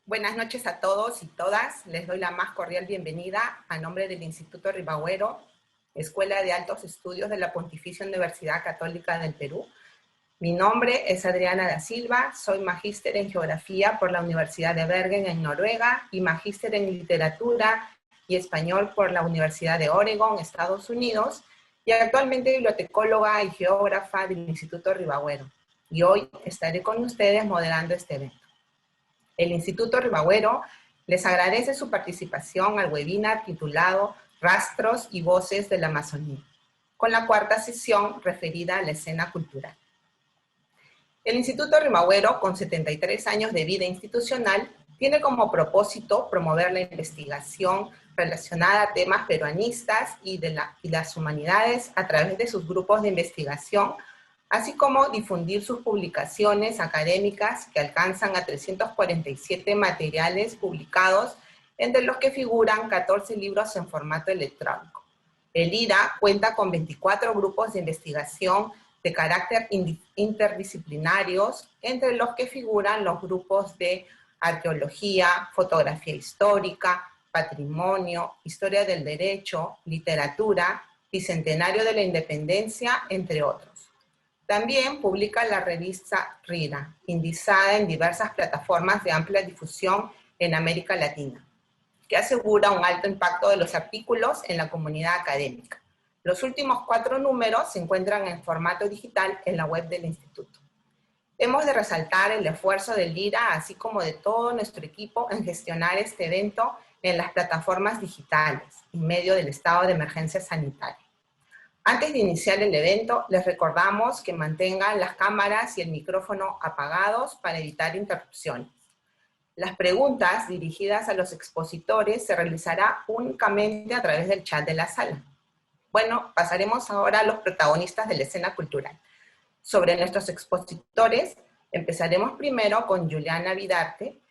Buenas noches a todos y todas. Les doy la más cordial bienvenida a nombre del Instituto Ribagüero, Escuela de Altos Estudios de la Pontificia Universidad Católica del Perú. Mi nombre es Adriana da Silva, soy magíster en Geografía por la Universidad de Bergen en Noruega y magíster en Literatura y Español por la Universidad de Oregon, Estados Unidos, y actualmente bibliotecóloga y geógrafa del Instituto Ribagüero. Y hoy estaré con ustedes moderando este evento. El Instituto Ribagüero les agradece su participación al webinar titulado Rastros y Voces de la Amazonía, con la cuarta sesión referida a la escena cultural. El Instituto Ribagüero, con 73 años de vida institucional, tiene como propósito promover la investigación relacionada a temas peruanistas y las humanidades a través de sus grupos de investigación, así como difundir sus publicaciones académicas que alcanzan a 347 materiales publicados, entre los que figuran 14 libros en formato electrónico. El IRA cuenta con 24 grupos de investigación de carácter interdisciplinarios, entre los que figuran los grupos de arqueología, fotografía histórica, patrimonio, historia del derecho, literatura, bicentenario de la independencia, entre otros. También publica la revista RIRA, indizada en diversas plataformas de amplia difusión en América Latina, que asegura un alto impacto de los artículos en la comunidad académica. Los últimos 4 números se encuentran en formato digital en la web del Instituto. Hemos de resaltar el esfuerzo del IRA, así como de todo nuestro equipo, en gestionar este evento en las plataformas digitales, en medio del estado de emergencia sanitaria. Antes de iniciar el evento, les recordamos que mantengan las cámaras y el micrófono apagados para evitar interrupciones. Las preguntas dirigidas a los expositores se realizarán únicamente a través del chat de la sala. Bueno, pasaremos ahora a los protagonistas de la escena cultural. Sobre nuestros expositores, empezaremos primero con Juliana Vidarte.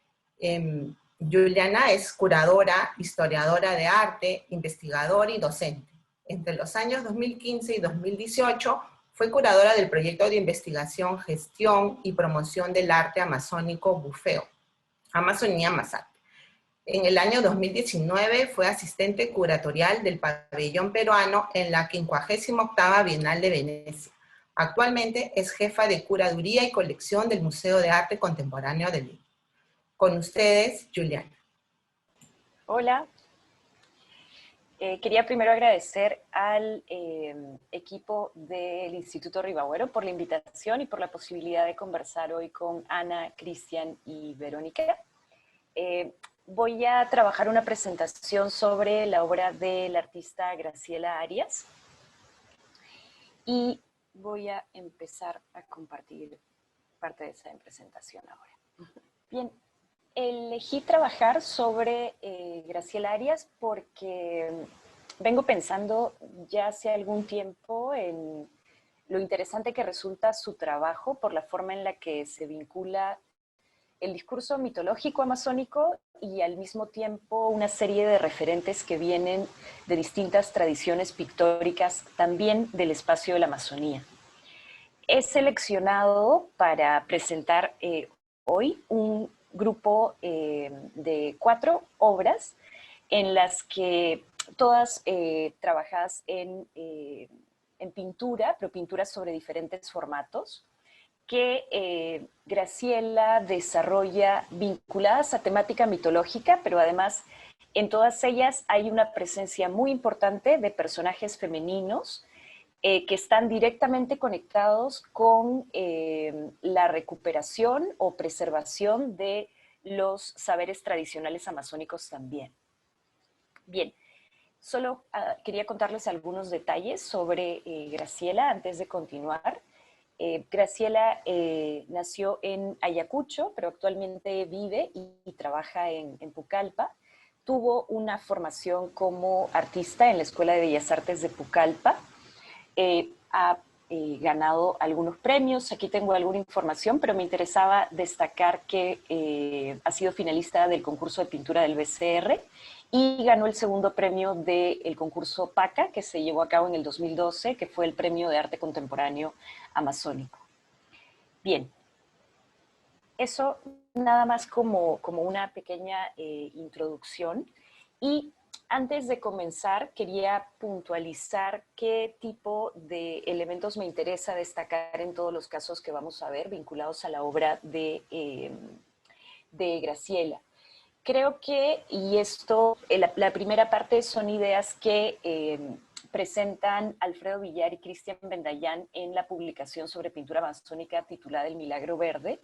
Juliana es curadora, historiadora de arte, investigadora y docente. Entre los años 2015 y 2018 fue curadora del proyecto de investigación, gestión y promoción del arte amazónico Bufeo, Amazonía más Arte. En el año 2019 fue asistente curatorial del pabellón peruano en la 58ª Bienal de Venecia. Actualmente es jefa de curaduría y colección del Museo de Arte Contemporáneo de Lima. Con ustedes, Juliana. Hola. Quería primero agradecer al equipo del Instituto Ribagüero por la invitación y por la posibilidad de conversar hoy con Ana, Cristian y Verónica. Voy a trabajar una presentación sobre la obra del artista Graciela Arias y voy a empezar a compartir parte de esa presentación ahora. Bien. Elegí trabajar sobre Graciela Arias porque vengo pensando ya hace algún tiempo en lo interesante que resulta su trabajo por la forma en la que se vincula el discurso mitológico amazónico y al mismo tiempo una serie de referentes que vienen de distintas tradiciones pictóricas también del espacio de la Amazonía. He seleccionado para presentar hoy un grupo de 4 obras en las que todas trabajadas en pintura, pero pinturas sobre diferentes formatos, que Graciela desarrolla vinculadas a temática mitológica, pero además en todas ellas hay una presencia muy importante de personajes femeninos que están directamente conectados con la recuperación o preservación de los saberes tradicionales amazónicos también. Bien, solo quería contarles algunos detalles sobre Graciela antes de continuar. Graciela nació en Ayacucho, pero actualmente vive y trabaja en Pucallpa. Tuvo una formación como artista en la Escuela de Bellas Artes de Pucallpa. Ha ganado algunos premios, aquí tengo alguna información, pero me interesaba destacar que ha sido finalista del concurso de pintura del BCR y ganó el segundo premio del concurso PACA, que se llevó a cabo en el 2012, que fue el Premio de Arte Contemporáneo Amazónico. Bien. Eso nada más como una pequeña introducción. Y antes de comenzar, quería puntualizar qué tipo de elementos me interesa destacar en todos los casos que vamos a ver vinculados a la obra de Graciela. Creo que, y esto, la primera parte son ideas que presentan Alfredo Villar y Cristian Bendayán en la publicación sobre pintura amazónica titulada El Milagro Verde,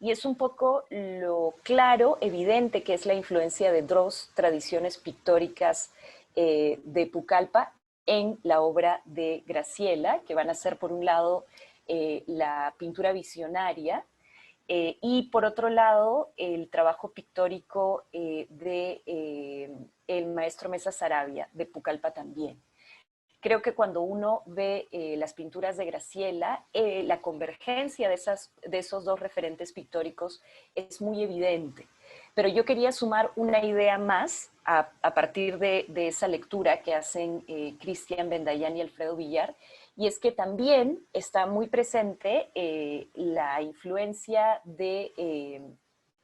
y es un poco lo claro, evidente que es la influencia de dos tradiciones pictóricas de Pucallpa en la obra de Graciela, que van a ser por un lado la pintura visionaria, y por otro lado, el trabajo pictórico de el maestro Mesa Sarabia, de Pucallpa también. Creo que cuando uno ve las pinturas de Graciela, la convergencia de esos dos referentes pictóricos es muy evidente. Pero yo quería sumar una idea más a partir de esa lectura que hacen Cristian Bendayán y Alfredo Villar, y es que también está muy presente la influencia de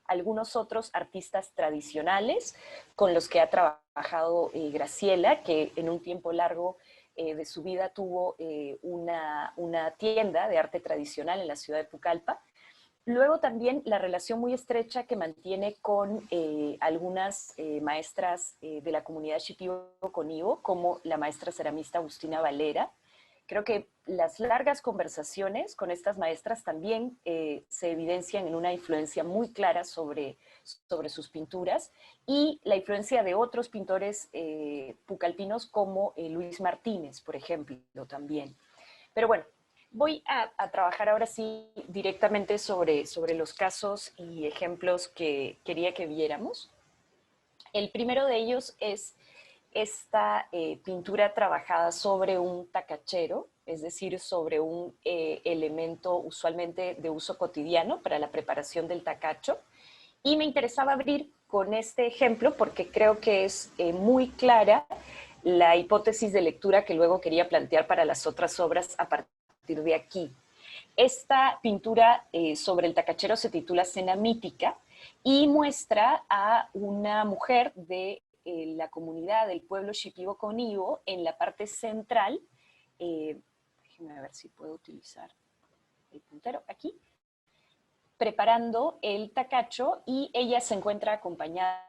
algunos otros artistas tradicionales con los que ha trabajado Graciela, que en un tiempo largo de su vida tuvo una tienda de arte tradicional en la ciudad de Pucallpa. Luego también la relación muy estrecha que mantiene con algunas maestras de la comunidad Shipibo-Conibo, como la maestra ceramista Agustina Valera. Creo que las largas conversaciones con estas maestras también se evidencian en una influencia muy clara sobre sus pinturas, y la influencia de otros pintores pucalpinos como Luis Martínez, por ejemplo, también. Pero bueno, voy a trabajar ahora sí directamente sobre los casos y ejemplos que quería que viéramos. El primero de ellos es esta pintura trabajada sobre un tacachero, es decir, sobre un elemento usualmente de uso cotidiano para la preparación del tacacho. Y me interesaba abrir con este ejemplo porque creo que es muy clara la hipótesis de lectura que luego quería plantear para las otras obras a partir de aquí. Esta pintura sobre el tacachero se titula Cena Mítica y muestra a una mujer de la comunidad del pueblo Shipibo-Conibo en la parte central. Déjenme ver si puedo utilizar el puntero aquí, preparando el tacacho, y ella se encuentra acompañada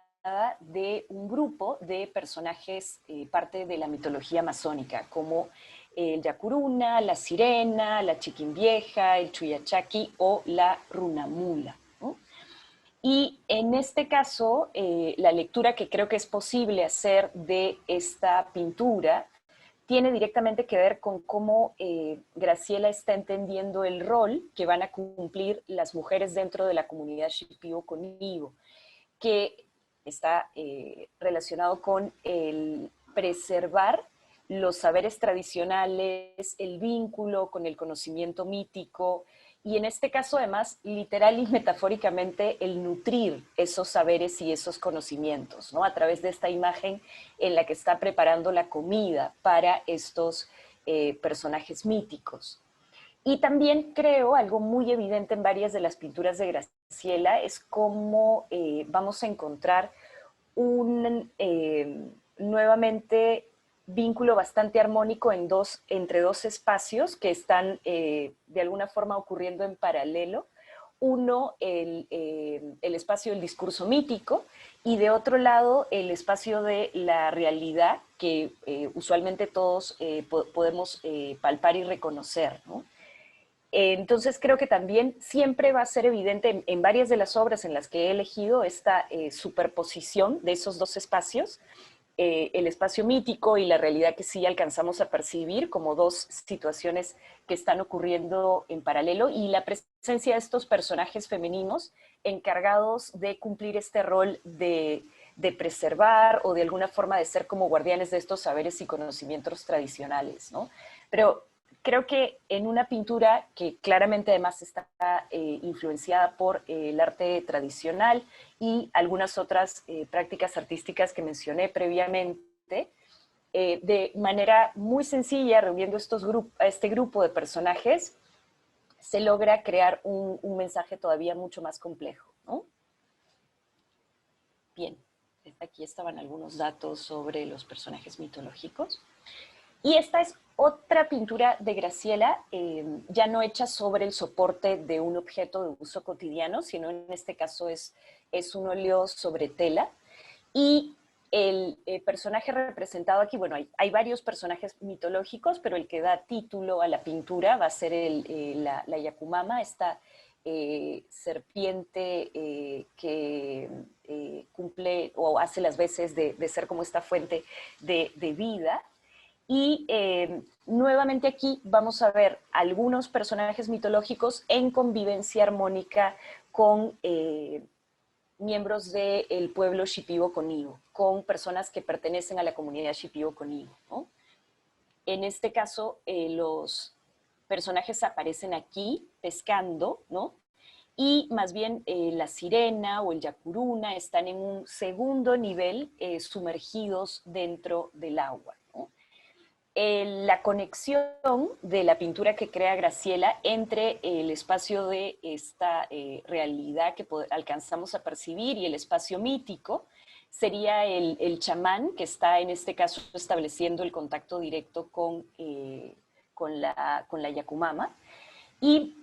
de un grupo de personajes parte de la mitología amazónica, como el Yacuruna, la Sirena, la Chiquimvieja, el Chuyachaki o la Runamula, ¿no? Y en este caso, la lectura que creo que es posible hacer de esta pintura tiene directamente que ver con cómo Graciela está entendiendo el rol que van a cumplir las mujeres dentro de la comunidad Shipibo-Conibo, que está relacionado con el preservar los saberes tradicionales, el vínculo con el conocimiento mítico, y en este caso además literal y metafóricamente el nutrir esos saberes y esos conocimientos, ¿no? A través de esta imagen en la que está preparando la comida para estos personajes míticos. Y también creo algo muy evidente en varias de las pinturas de Graciela es cómo vamos a encontrar un nuevamente vínculo bastante armónico entre dos espacios que están de alguna forma ocurriendo en paralelo. Uno, el espacio del discurso mítico, y de otro lado, el espacio de la realidad que usualmente todos podemos palpar y reconocer, ¿no? Entonces creo que también siempre va a ser evidente en varias de las obras en las que he elegido esta superposición de esos dos espacios, el espacio mítico y la realidad que sí alcanzamos a percibir como dos situaciones que están ocurriendo en paralelo, y la presencia de estos personajes femeninos encargados de cumplir este rol de preservar o de alguna forma de ser como guardianes de estos saberes y conocimientos tradicionales, ¿no? Pero creo que en una pintura que claramente además está influenciada por el arte tradicional y algunas otras prácticas artísticas que mencioné previamente, de manera muy sencilla, reuniendo este grupo de personajes, se logra crear un mensaje todavía mucho más complejo, ¿no? Bien, aquí estaban algunos datos sobre los personajes mitológicos. Y esta es otra pintura de Graciela, ya no hecha sobre el soporte de un objeto de uso cotidiano, sino en este caso es un óleo sobre tela. Y el personaje representado aquí, bueno, hay varios personajes mitológicos, pero el que da título a la pintura va a ser la Yakumama, esta serpiente que cumple o hace las veces de ser como esta fuente de vida. Y nuevamente aquí vamos a ver algunos personajes mitológicos en convivencia armónica con miembros del pueblo Shipibo-Konibo, con personas que pertenecen a la comunidad Shipibo-Konibo, ¿no? En este caso, los personajes aparecen aquí pescando, ¿no? Y más bien la sirena o el yacuruna están en un segundo nivel sumergidos dentro del agua, ¿no? La conexión de la pintura que crea Graciela entre el espacio de esta realidad que alcanzamos a percibir y el espacio mítico sería el chamán, que está en este caso estableciendo el contacto directo con la Yakumama. Y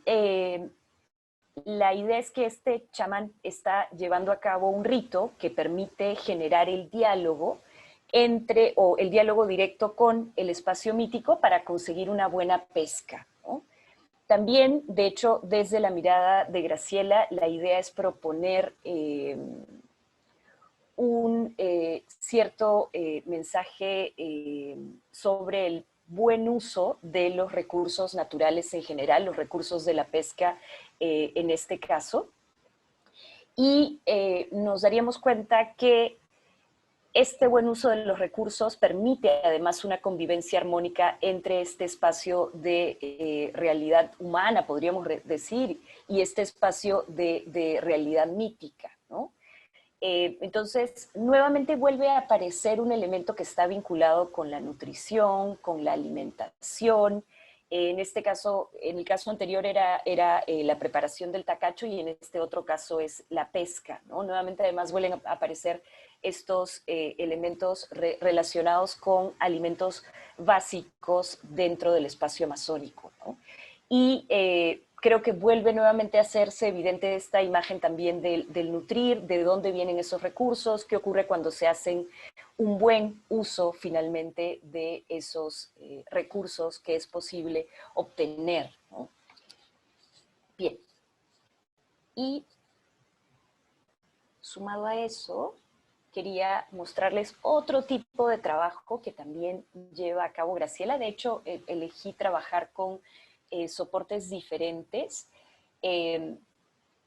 la idea es que este chamán está llevando a cabo un rito que permite generar el diálogo o el diálogo directo con el espacio mítico para conseguir una buena pesca, ¿no? También, de hecho, desde la mirada de Graciela, la idea es proponer un cierto mensaje sobre el buen uso de los recursos naturales en general, los recursos de la pesca en este caso. Y nos daríamos cuenta que este buen uso de los recursos permite además una convivencia armónica entre este espacio de realidad humana, podríamos decir, y este espacio de realidad mítica, ¿no? Entonces, nuevamente vuelve a aparecer un elemento que está vinculado con la nutrición, con la alimentación. En este caso, en el caso anterior era la preparación del tacacho y en este otro caso es la pesca, ¿no? Nuevamente además vuelven a aparecer estos elementos relacionados con alimentos básicos dentro del espacio amazónico, ¿no? Y creo que vuelve nuevamente a hacerse evidente esta imagen también del nutrir, de dónde vienen esos recursos, qué ocurre cuando se hacen un buen uso finalmente de esos recursos que es posible obtener, ¿no? Bien. Y sumado a eso, quería mostrarles otro tipo de trabajo que también lleva a cabo Graciela. De hecho, elegí trabajar con soportes diferentes.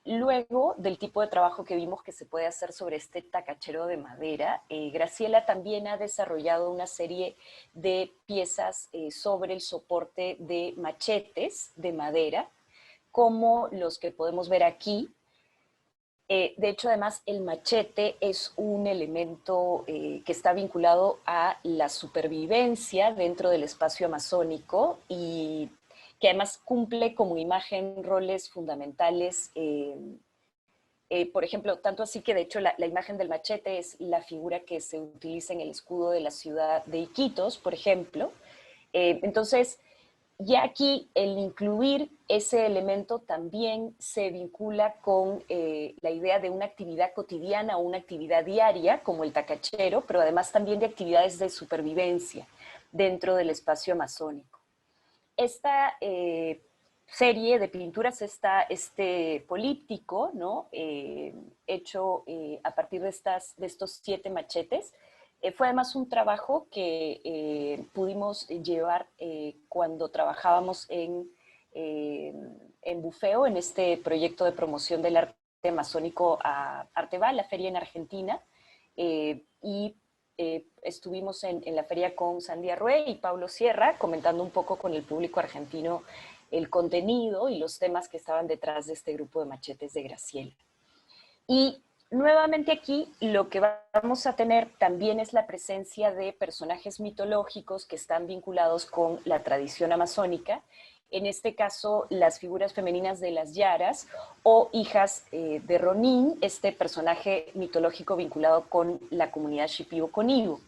Luego del tipo de trabajo que vimos que se puede hacer sobre este tacachero de madera, Graciela también ha desarrollado una serie de piezas sobre el soporte de machetes de madera, como los que podemos ver aquí. De hecho, además, el machete es un elemento que está vinculado a la supervivencia dentro del espacio amazónico y que además cumple como imagen roles fundamentales. Por ejemplo, tanto así que de hecho la imagen del machete es la figura que se utiliza en el escudo de la ciudad de Iquitos, por ejemplo. Entonces, ya aquí el incluir ese elemento también se vincula con la idea de una actividad cotidiana o una actividad diaria, como el tacachero, pero además también de actividades de supervivencia dentro del espacio amazónico. Esta serie de pinturas, este políptico, ¿no? Hecho a partir de estos 7 machetes, fue además un trabajo que pudimos llevar cuando trabajábamos en Bufeo, en este proyecto de promoción del arte amazónico a Arteval, la feria en Argentina, y estuvimos en la feria con Sandy Arrué y Pablo Sierra, comentando un poco con el público argentino el contenido y los temas que estaban detrás de este grupo de machetes de Graciela. Y nuevamente aquí lo que vamos a tener también es la presencia de personajes mitológicos que están vinculados con la tradición amazónica en este caso las figuras femeninas de las Yaras o hijas de Ronin, este personaje mitológico vinculado con la comunidad Shipibo-Conibo.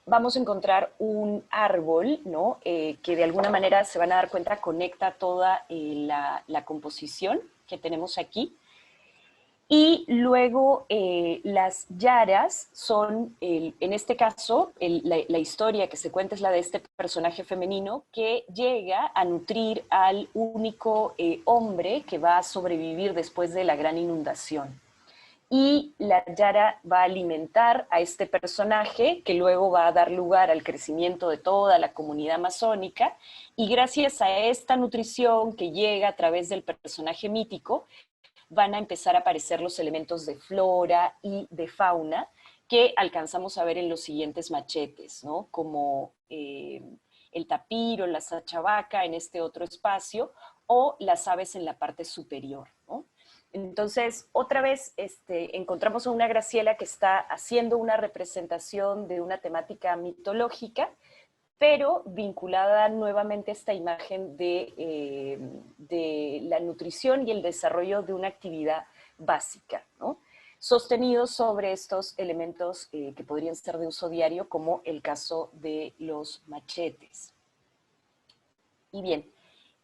Vamos a encontrar un árbol, ¿no? Que de alguna manera se van a dar cuenta conecta toda la composición que tenemos aquí. Y luego las yaras son, en este caso, la historia que se cuenta es la de este personaje femenino que llega a nutrir al único hombre que va a sobrevivir después de la gran inundación. Y la Yara va a alimentar a este personaje que luego va a dar lugar al crecimiento de toda la comunidad amazónica, y gracias a esta nutrición que llega a través del personaje mítico van a empezar a aparecer los elementos de flora y de fauna que alcanzamos a ver en los siguientes machetes, ¿no? Como el tapiro, la sachavaca en este otro espacio, o las aves en la parte superior, ¿no? Entonces, otra vez encontramos a una Graciela que está haciendo una representación de una temática mitológica, pero vinculada nuevamente a esta imagen de la nutrición y el desarrollo de una actividad básica, ¿no? Sostenidos sobre estos elementos que podrían ser de uso diario, como el caso de los machetes. Y bien,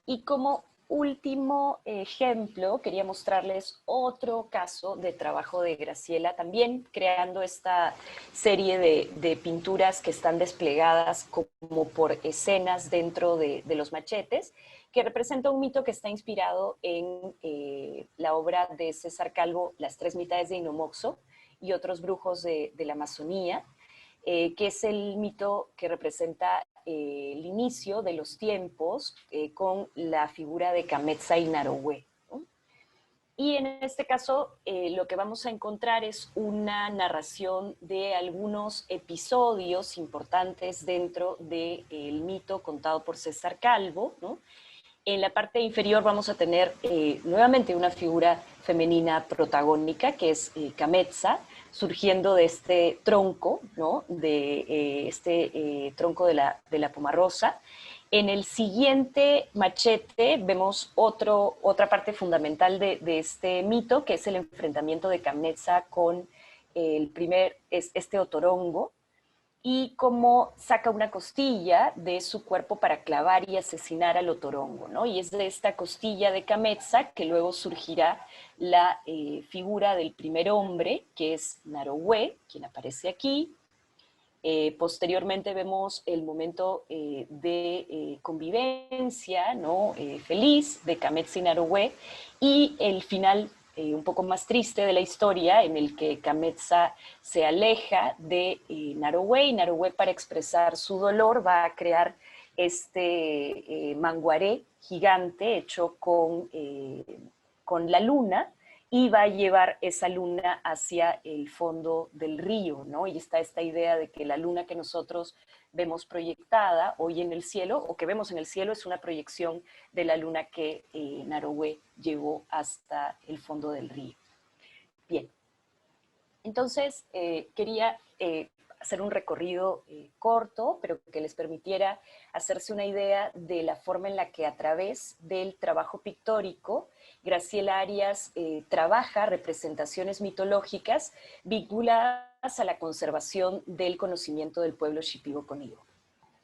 y como último ejemplo, quería mostrarles otro caso de trabajo de Graciela, también creando esta serie de pinturas que están desplegadas como por escenas dentro de los machetes, que representa un mito que está inspirado en la obra de César Calvo, Las tres mitades de Inomoxo y otros brujos de la Amazonía, que es el mito que representa el inicio de los tiempos con la figura de Cametza y Narowe, ¿no? Y en este caso lo que vamos a encontrar es una narración de algunos episodios importantes dentro del mito contado por César Calvo, ¿no? En la parte inferior vamos a tener nuevamente una figura femenina protagónica, que es Cametza, surgiendo de este tronco, ¿no? De tronco de la pomarrosa. En el siguiente machete vemos otra parte fundamental de este mito, que es el enfrentamiento de Cametza con este otorongo, y cómo saca una costilla de su cuerpo para clavar y asesinar al otorongo, ¿no? Y es de esta costilla de Cametza que luego surgirá la figura del primer hombre, que es Narowe, quien aparece aquí. Posteriormente vemos el momento de convivencia, ¿no? Feliz de Cametza y Narowe, y el final un poco más triste de la historia, en el que Cametza se aleja de Narowe, y Narowe, para expresar su dolor, va a crear este manguaré gigante hecho con la luna, y va a llevar esa luna hacia el fondo del río, ¿no? Y está esta idea de que la luna que nosotros vemos proyectada hoy en el cielo, o que vemos en el cielo, es una proyección de la luna que Narowe llevó hasta el fondo del río. Bien, entonces quería hacer un recorrido corto, pero que les permitiera hacerse una idea de la forma en la que, a través del trabajo pictórico, Graciela Arias trabaja representaciones mitológicas vinculadas a la conservación del conocimiento del pueblo Shipibo-Conibo.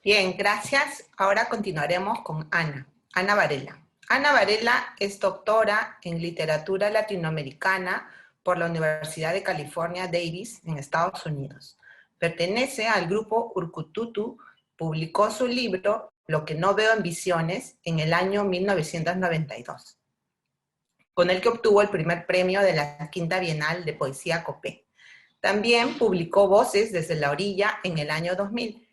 Bien, gracias. Ahora continuaremos con Ana Varela. Ana Varela es doctora en literatura latinoamericana por la Universidad de California, Davis, en Estados Unidos. Pertenece al grupo Urkututu. Publicó su libro Lo que no veo en visiones en el año 1992, con el que obtuvo el primer premio de la Quinta Bienal de Poesía Copé. También publicó Voces desde la orilla en el año 2000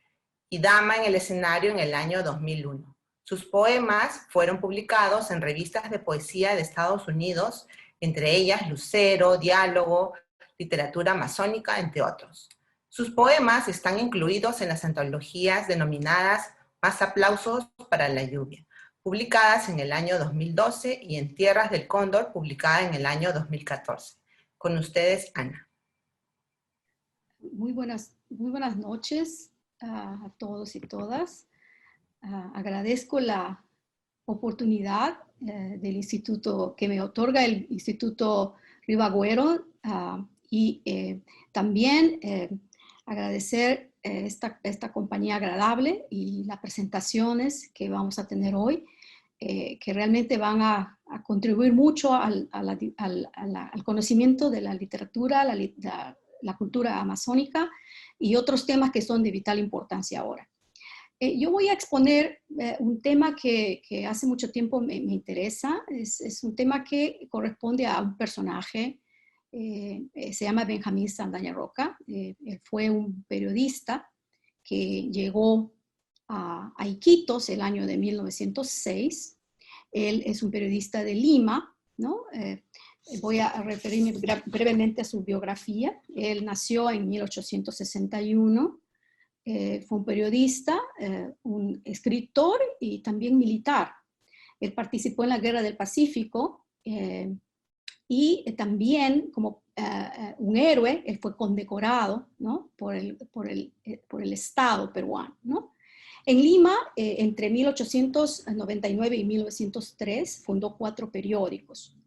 y Dama en el escenario en el año 2001. Sus poemas fueron publicados en revistas de poesía de Estados Unidos, entre ellas Lucero, Diálogo, Literatura Amazónica, entre otros. Sus poemas están incluidos en las antologías denominadas Más aplausos para la lluvia, publicadas en el año 2012, y En Tierras del Cóndor, publicada en el año 2014. Con ustedes, Ana. Muy buenas noches a todos y todas. Agradezco la oportunidad del instituto, que me otorga el Instituto Ribagüero, y también agradecer esta compañía agradable y las presentaciones que vamos a tener hoy, que realmente van a contribuir mucho al conocimiento de la literatura, la cultura amazónica y otros temas que son de vital importancia ahora. Yo voy a exponer un tema que hace mucho tiempo me interesa. Es un tema que corresponde a un personaje, se llama Benjamín Saldaña Roca. Él fue un periodista que llegó a Iquitos el año de 1906. Él es un periodista de Lima, ¿no? Voy a referirme brevemente a su biografía. Él nació en 1861. Fue un periodista, un escritor y también militar. Él participó en la Guerra del Pacífico y también como un héroe. Él fue condecorado, ¿no? por el Estado peruano, ¿no? En Lima, entre 1899 y 1903, fundó 4 periódicos.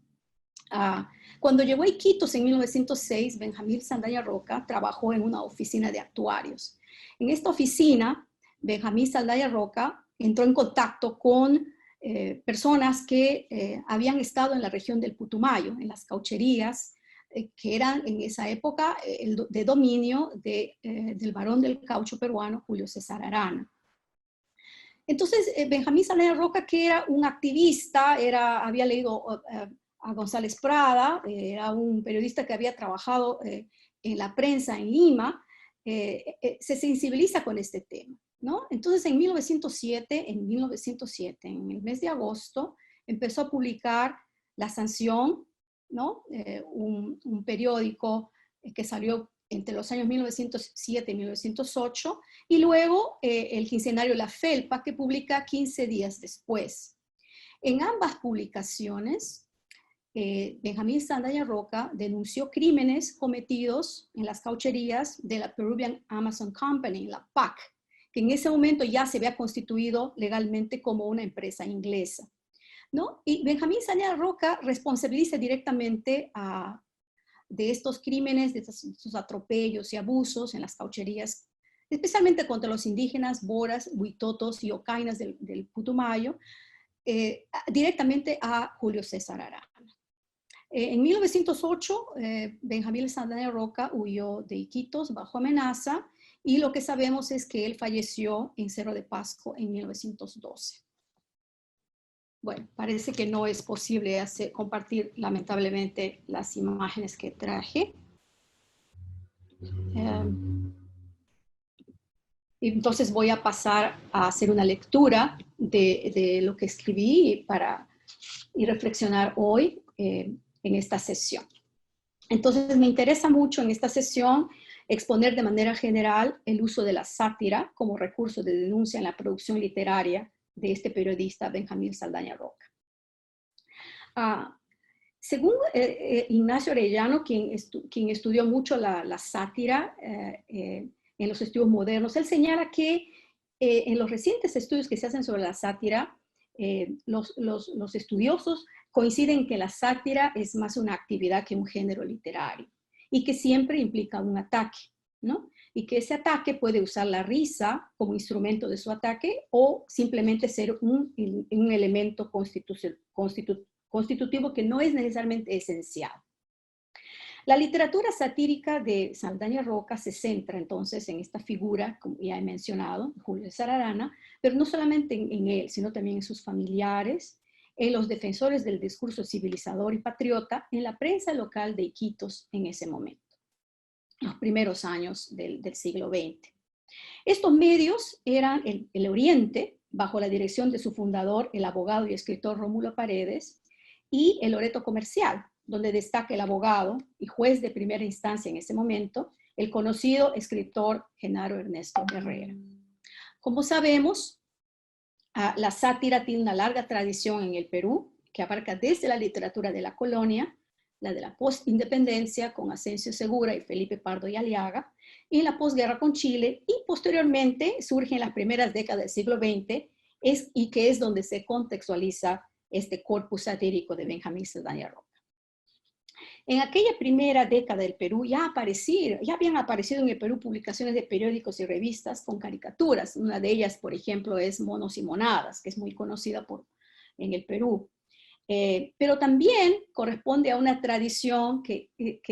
Cuando llegó a Iquitos en 1906, Benjamín Saldaña Roca trabajó en una oficina de actuarios. En esta oficina, Benjamín Saldaña Roca entró en contacto con personas que habían estado en la región del Putumayo, en las caucherías, que eran en esa época de dominio del barón del caucho peruano, Julio César Arana. Entonces, Benjamín Saldaña Roca, que era un activista, había leído a González Prada, era un periodista que había trabajado en la prensa en Lima, se sensibiliza con este tema, ¿no? Entonces, en 1907, en el mes de agosto, empezó a publicar La Sanción, ¿no? Un periódico que salió entre los años 1907 y 1908, y luego el quincenario La Felpa, que publica 15 días después. En ambas publicaciones, Benjamín Saldaña Roca denunció crímenes cometidos en las caucherías de la Peruvian Amazon Company, la PAC, que en ese momento ya se había constituido legalmente como una empresa inglesa, ¿no? Y Benjamín Saldaña Roca responsabiliza directamente de estos crímenes, de estos atropellos y abusos en las caucherías, especialmente contra los indígenas, boras, huitotos y ocainas del Putumayo, directamente a Julio César Arana. En 1908, Benjamín Saldaña Roca huyó de Iquitos bajo amenaza, y lo que sabemos es que él falleció en Cerro de Pasco en 1912. Bueno, parece que no es posible compartir lamentablemente las imágenes que traje. Entonces voy a pasar a hacer una lectura de lo que escribí y reflexionar hoy en esta sesión. Entonces me interesa mucho en esta sesión exponer de manera general el uso de la sátira como recurso de denuncia en la producción literaria de este periodista Benjamín Saldaña Roca. Según Ignacio Arellano, quien estudió mucho la sátira en los estudios modernos, él señala que en los recientes estudios que se hacen sobre la sátira, los estudiosos coinciden que la sátira es más una actividad que un género literario y que siempre implica un ataque, ¿no? Y que ese ataque puede usar la risa como instrumento de su ataque o simplemente ser un elemento constitutivo que no es necesariamente esencial. La literatura satírica de Saldaña Roca se centra entonces en esta figura, como ya he mencionado, Julio César Arana, pero no solamente en él, sino también en sus familiares, en los defensores del discurso civilizador y patriota, en la prensa local de Iquitos en ese momento, en los primeros años del siglo XX. Estos medios eran el Oriente, bajo la dirección de su fundador, el abogado y escritor Rómulo Paredes, y el Loreto Comercial, donde destaca el abogado y juez de primera instancia en ese momento, el conocido escritor Genaro Ernesto Herrera. Como sabemos, la sátira tiene una larga tradición en el Perú, que abarca desde la literatura de la colonia, la de la postindependencia con Asensio Segura y Felipe Pardo y Aliaga, y la posguerra con Chile, y posteriormente surge en las primeras décadas del siglo XX y que es donde se contextualiza este corpus satírico de Benjamín Saldaña Roca. En aquella primera década del Perú ya habían aparecido en el Perú publicaciones de periódicos y revistas con caricaturas. Una de ellas, por ejemplo, es Monos y Monadas, que es muy conocida en el Perú. Pero también corresponde a una tradición que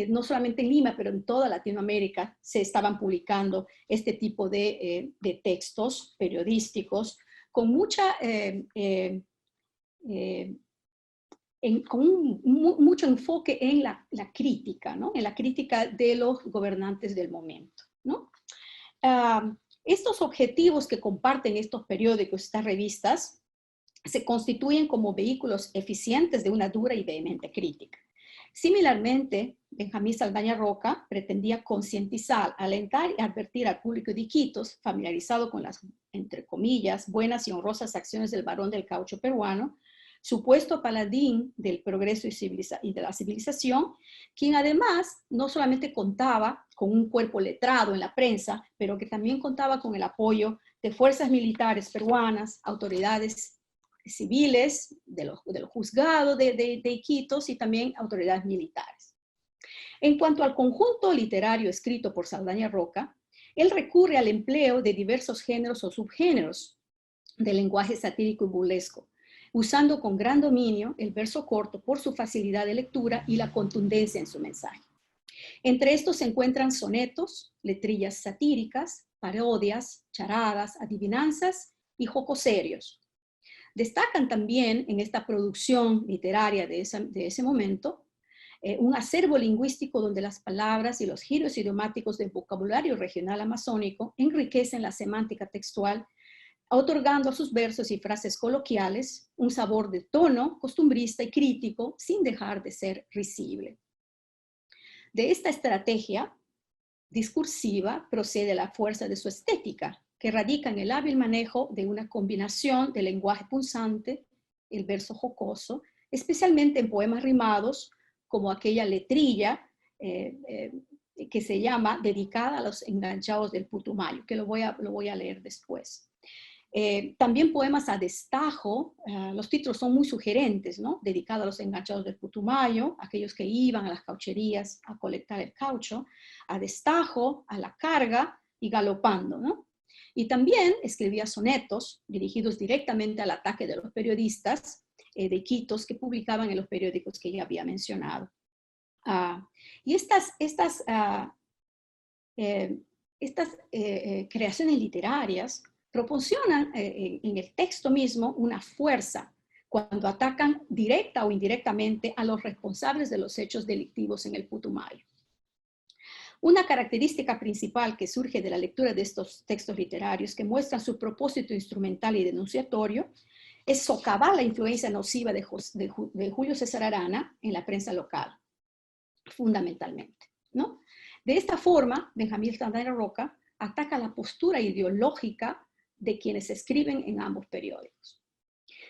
no solamente en Lima, pero en toda Latinoamérica se estaban publicando este tipo de textos periodísticos con mucha... con mucho enfoque en la crítica, ¿no? En la crítica de los gobernantes del momento, ¿no? Estos objetivos que comparten estos periódicos, estas revistas, se constituyen como vehículos eficientes de una dura y vehemente crítica. Similarmente, Benjamín Saldaña Roca pretendía concientizar, alentar y advertir al público de Iquitos, familiarizado con las, entre comillas, buenas y honrosas acciones del varón del caucho peruano, supuesto paladín del progreso y de la civilización, quien además no solamente contaba con un cuerpo letrado en la prensa, pero que también contaba con el apoyo de fuerzas militares peruanas, autoridades civiles, de los juzgados de Iquitos y también autoridades militares. En cuanto al conjunto literario escrito por Saldaña Roca, él recurre al empleo de diversos géneros o subgéneros del lenguaje satírico y burlesco, usando con gran dominio el verso corto por su facilidad de lectura y la contundencia en su mensaje. Entre estos se encuentran sonetos, letrillas satíricas, parodias, charadas, adivinanzas y jocoserios. Destacan también en esta producción literaria de ese momento un acervo lingüístico donde las palabras y los giros idiomáticos del vocabulario regional amazónico enriquecen la semántica textual, otorgando a sus versos y frases coloquiales un sabor de tono costumbrista y crítico sin dejar de ser risible. De esta estrategia discursiva procede la fuerza de su estética, que radica en el hábil manejo de una combinación de lenguaje punzante, el verso jocoso, especialmente en poemas rimados, como aquella letrilla que se llama Dedicada a los enganchados del Putumayo, que lo voy a leer después. También poemas a destajo, los títulos son muy sugerentes, ¿no? Dedicado a los enganchados del Putumayo, aquellos que iban a las caucherías a colectar el caucho, a destajo, a la carga y galopando, ¿no? Y también escribía sonetos dirigidos directamente al ataque de los periodistas de Iquitos que publicaban en los periódicos que ya había mencionado. Y estas creaciones literarias proporcionan en el texto mismo una fuerza cuando atacan directa o indirectamente a los responsables de los hechos delictivos en el Putumayo. Una característica principal que surge de la lectura de estos textos literarios que muestran su propósito instrumental y denunciatorio es socavar la influencia nociva de Julio César Arana en la prensa local, fundamentalmente, ¿no? De esta forma, Benjamín Saldaña Roca ataca la postura ideológica de quienes escriben en ambos periódicos.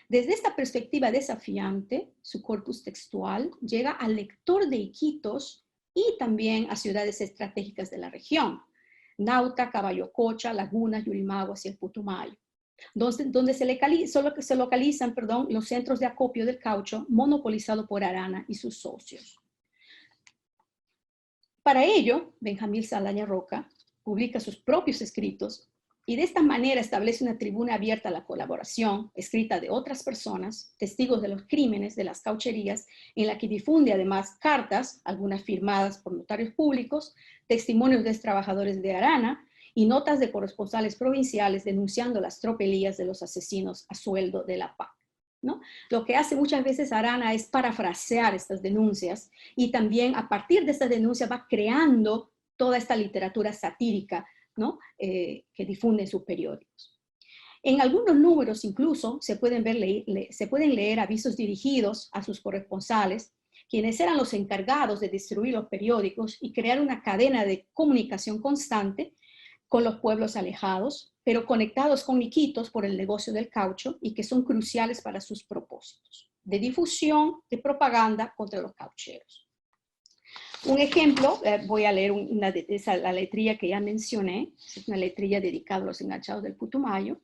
Desde esta perspectiva desafiante, su corpus textual llega al lector de Iquitos y también a ciudades estratégicas de la región, Nauta, Caballococha, Lagunas, Yurimaguas y el Putumayo, donde se localizan los centros de acopio del caucho monopolizado por Arana y sus socios. Para ello, Benjamín Saldaña Roca publica sus propios escritos y de esta manera establece una tribuna abierta a la colaboración, escrita de otras personas, testigos de los crímenes de las caucherías, en la que difunde además cartas, algunas firmadas por notarios públicos, testimonios de trabajadores de Arana y notas de corresponsales provinciales denunciando las tropelías de los asesinos a sueldo de la PAC, ¿no? Lo que hace muchas veces Arana es parafrasear estas denuncias y también a partir de estas denuncias va creando toda esta literatura satírica, ¿no? Que difunde en sus periódicos. En algunos números incluso se pueden leer avisos dirigidos a sus corresponsales, quienes eran los encargados de distribuir los periódicos y crear una cadena de comunicación constante con los pueblos alejados, pero conectados con Iquitos por el negocio del caucho y que son cruciales para sus propósitos de difusión, de propaganda contra los caucheros. Un ejemplo, voy a leer la letrilla que ya mencioné, es una letrilla dedicada a los enganchados del Putumayo,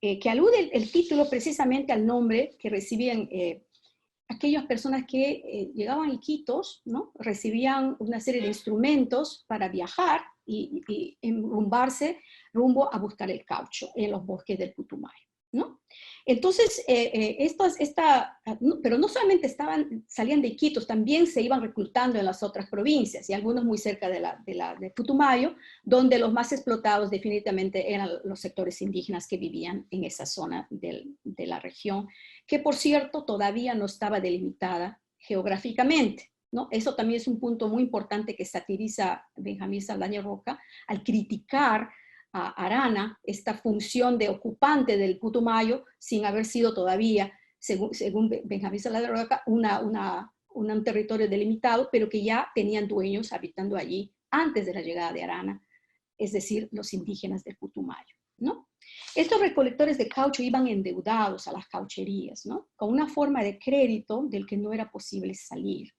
que alude el título precisamente al nombre que recibían aquellas personas que llegaban a Iquitos, ¿no? Recibían una serie de instrumentos para viajar y enrumbarse rumbo a buscar el caucho en los bosques del Putumayo, ¿no? Entonces, pero no solamente salían de Iquitos, también se iban reclutando en las otras provincias, y algunos muy cerca de Putumayo, donde los más explotados definitivamente eran los sectores indígenas que vivían en esa zona de la región, que por cierto todavía no estaba delimitada geográficamente, ¿no? Eso también es un punto muy importante que satiriza Benjamín Saldaña Roca al criticar a Arana, esta función de ocupante del Putumayo, sin haber sido todavía, según Benjamín Saldaña Roca, un territorio delimitado, pero que ya tenían dueños habitando allí antes de la llegada de Arana, es decir, los indígenas del Putumayo, ¿no? Estos recolectores de caucho iban endeudados a las caucherías, ¿no? Con una forma de crédito del que no era posible salir.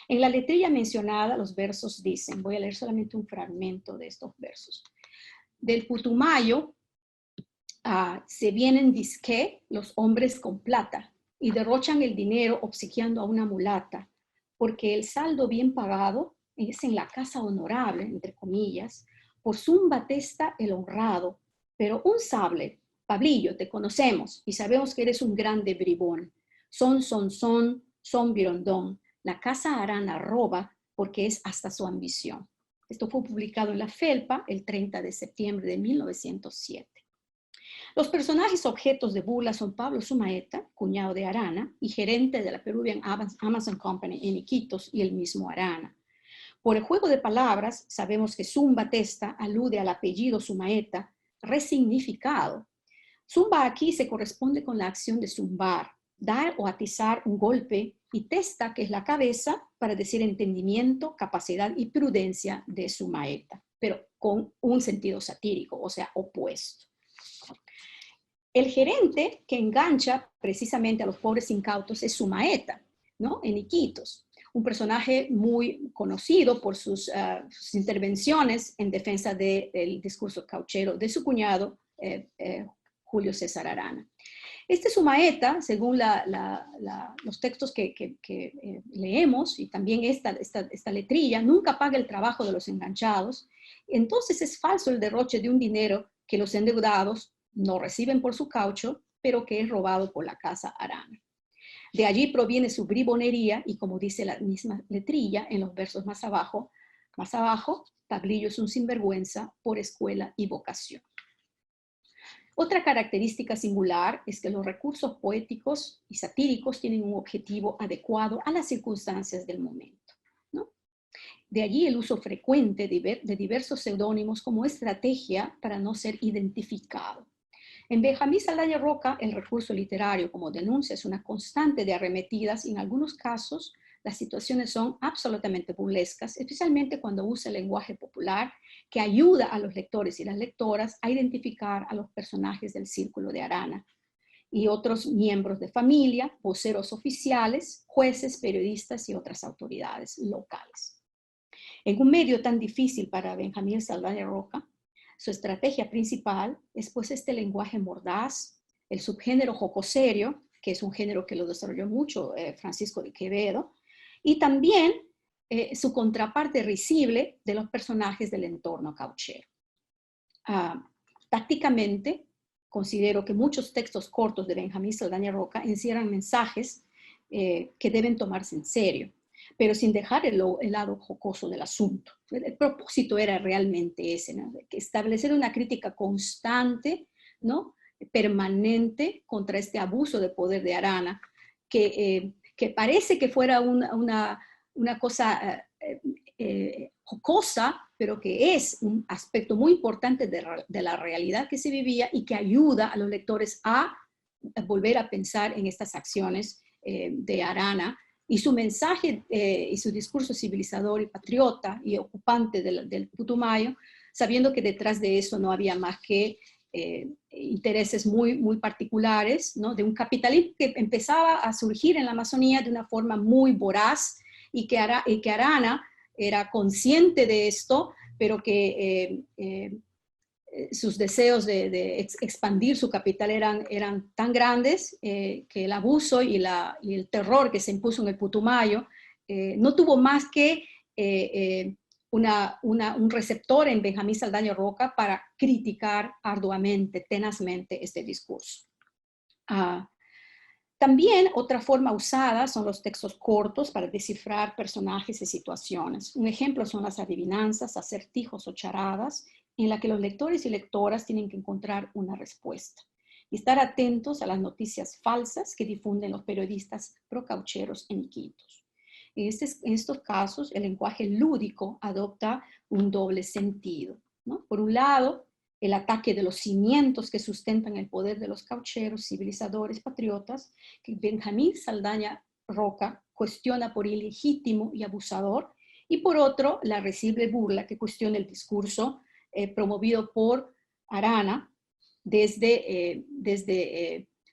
En la letrilla mencionada, los versos dicen, voy a leer solamente un fragmento de estos versos. Del Putumayo se vienen disque los hombres con plata y derrochan el dinero obsequiando a una mulata, porque el saldo bien pagado es en la casa honorable, entre comillas, por Zumba Testa el honrado, pero un sable, Pablillo, te conocemos y sabemos que eres un grande bribón. Son birondón, la casa Arana roba porque es hasta su ambición. Esto fue publicado en la Felpa el 30 de septiembre de 1907. Los personajes objetos de burla son Pablo Sumaeta, cuñado de Arana, y gerente de la Peruvian Amazon Company en Iquitos, y el mismo Arana. Por el juego de palabras, sabemos que Zumba Testa alude al apellido Sumaeta, resignificado. Zumba aquí se corresponde con la acción de zumbar, dar o atizar un golpe, y testa, que es la cabeza, para decir entendimiento, capacidad y prudencia de Sumaeta, pero con un sentido satírico, o sea, opuesto. El gerente que engancha precisamente a los pobres incautos es Sumaeta, ¿no? En Iquitos, un personaje muy conocido por sus intervenciones en defensa del discurso cauchero de su cuñado, Julio César Arana. Este Sumaeta, según los textos que leemos, y también esta letrilla, nunca paga el trabajo de los enganchados. Entonces es falso el derroche de un dinero que los endeudados no reciben por su caucho, pero que es robado por la casa Arana. De allí proviene su bribonería, y como dice la misma letrilla en los versos más abajo, Pablillo es un sinvergüenza por escuela y vocación. Otra característica singular es que los recursos poéticos y satíricos tienen un objetivo adecuado a las circunstancias del momento, ¿no? De allí el uso frecuente de diversos seudónimos como estrategia para no ser identificado. En Benjamín Saldaña Roca, el recurso literario como denuncia es una constante de arremetidas, y en algunos casos las situaciones son absolutamente burlescas, especialmente cuando usa el lenguaje popular que ayuda a los lectores y las lectoras a identificar a los personajes del círculo de Arana y otros miembros de familia, voceros oficiales, jueces, periodistas y otras autoridades locales. En un medio tan difícil para Benjamín Saldaña Roca, su estrategia principal es pues este lenguaje mordaz, el subgénero jocoserio, que es un género que lo desarrolló mucho Francisco de Quevedo, y también su contraparte risible de los personajes del entorno cauchero. Tácticamente, considero que muchos textos cortos de Benjamín Saldaña Roca encierran mensajes que deben tomarse en serio, pero sin dejar el lado jocoso del asunto. El propósito era realmente ese, ¿no? Establecer una crítica constante, ¿no? Permanente contra este abuso de poder de Arana, que parece que fuera una cosa jocosa, pero que es un aspecto muy importante de la realidad que se vivía, y que ayuda a los lectores a volver a pensar en estas acciones de Arana, y su mensaje y su discurso civilizador y patriota y ocupante del Putumayo, sabiendo que detrás de eso no había más que intereses muy, muy particulares, ¿no? De un capitalismo que empezaba a surgir en la Amazonía de una forma muy voraz, y que Arana era consciente de esto, pero que sus deseos de expandir su capital eran tan grandes que el abuso y el terror que se impuso en el Putumayo no tuvo más que un receptor en Benjamín Saldaña Roca para criticar arduamente, tenazmente este discurso. También otra forma usada son los textos cortos para descifrar personajes y situaciones. Un ejemplo son las adivinanzas, acertijos o charadas, en la que los lectores y lectoras tienen que encontrar una respuesta y estar atentos a las noticias falsas que difunden los periodistas procaucheros en Iquitos. En estos casos, el lenguaje lúdico adopta un doble sentido, ¿no? Por un lado, el ataque de los cimientos que sustentan el poder de los caucheros, civilizadores, patriotas, que Benjamín Saldaña Roca cuestiona por ilegítimo y abusador, y por otro, la risible burla que cuestiona el discurso promovido por Arana desde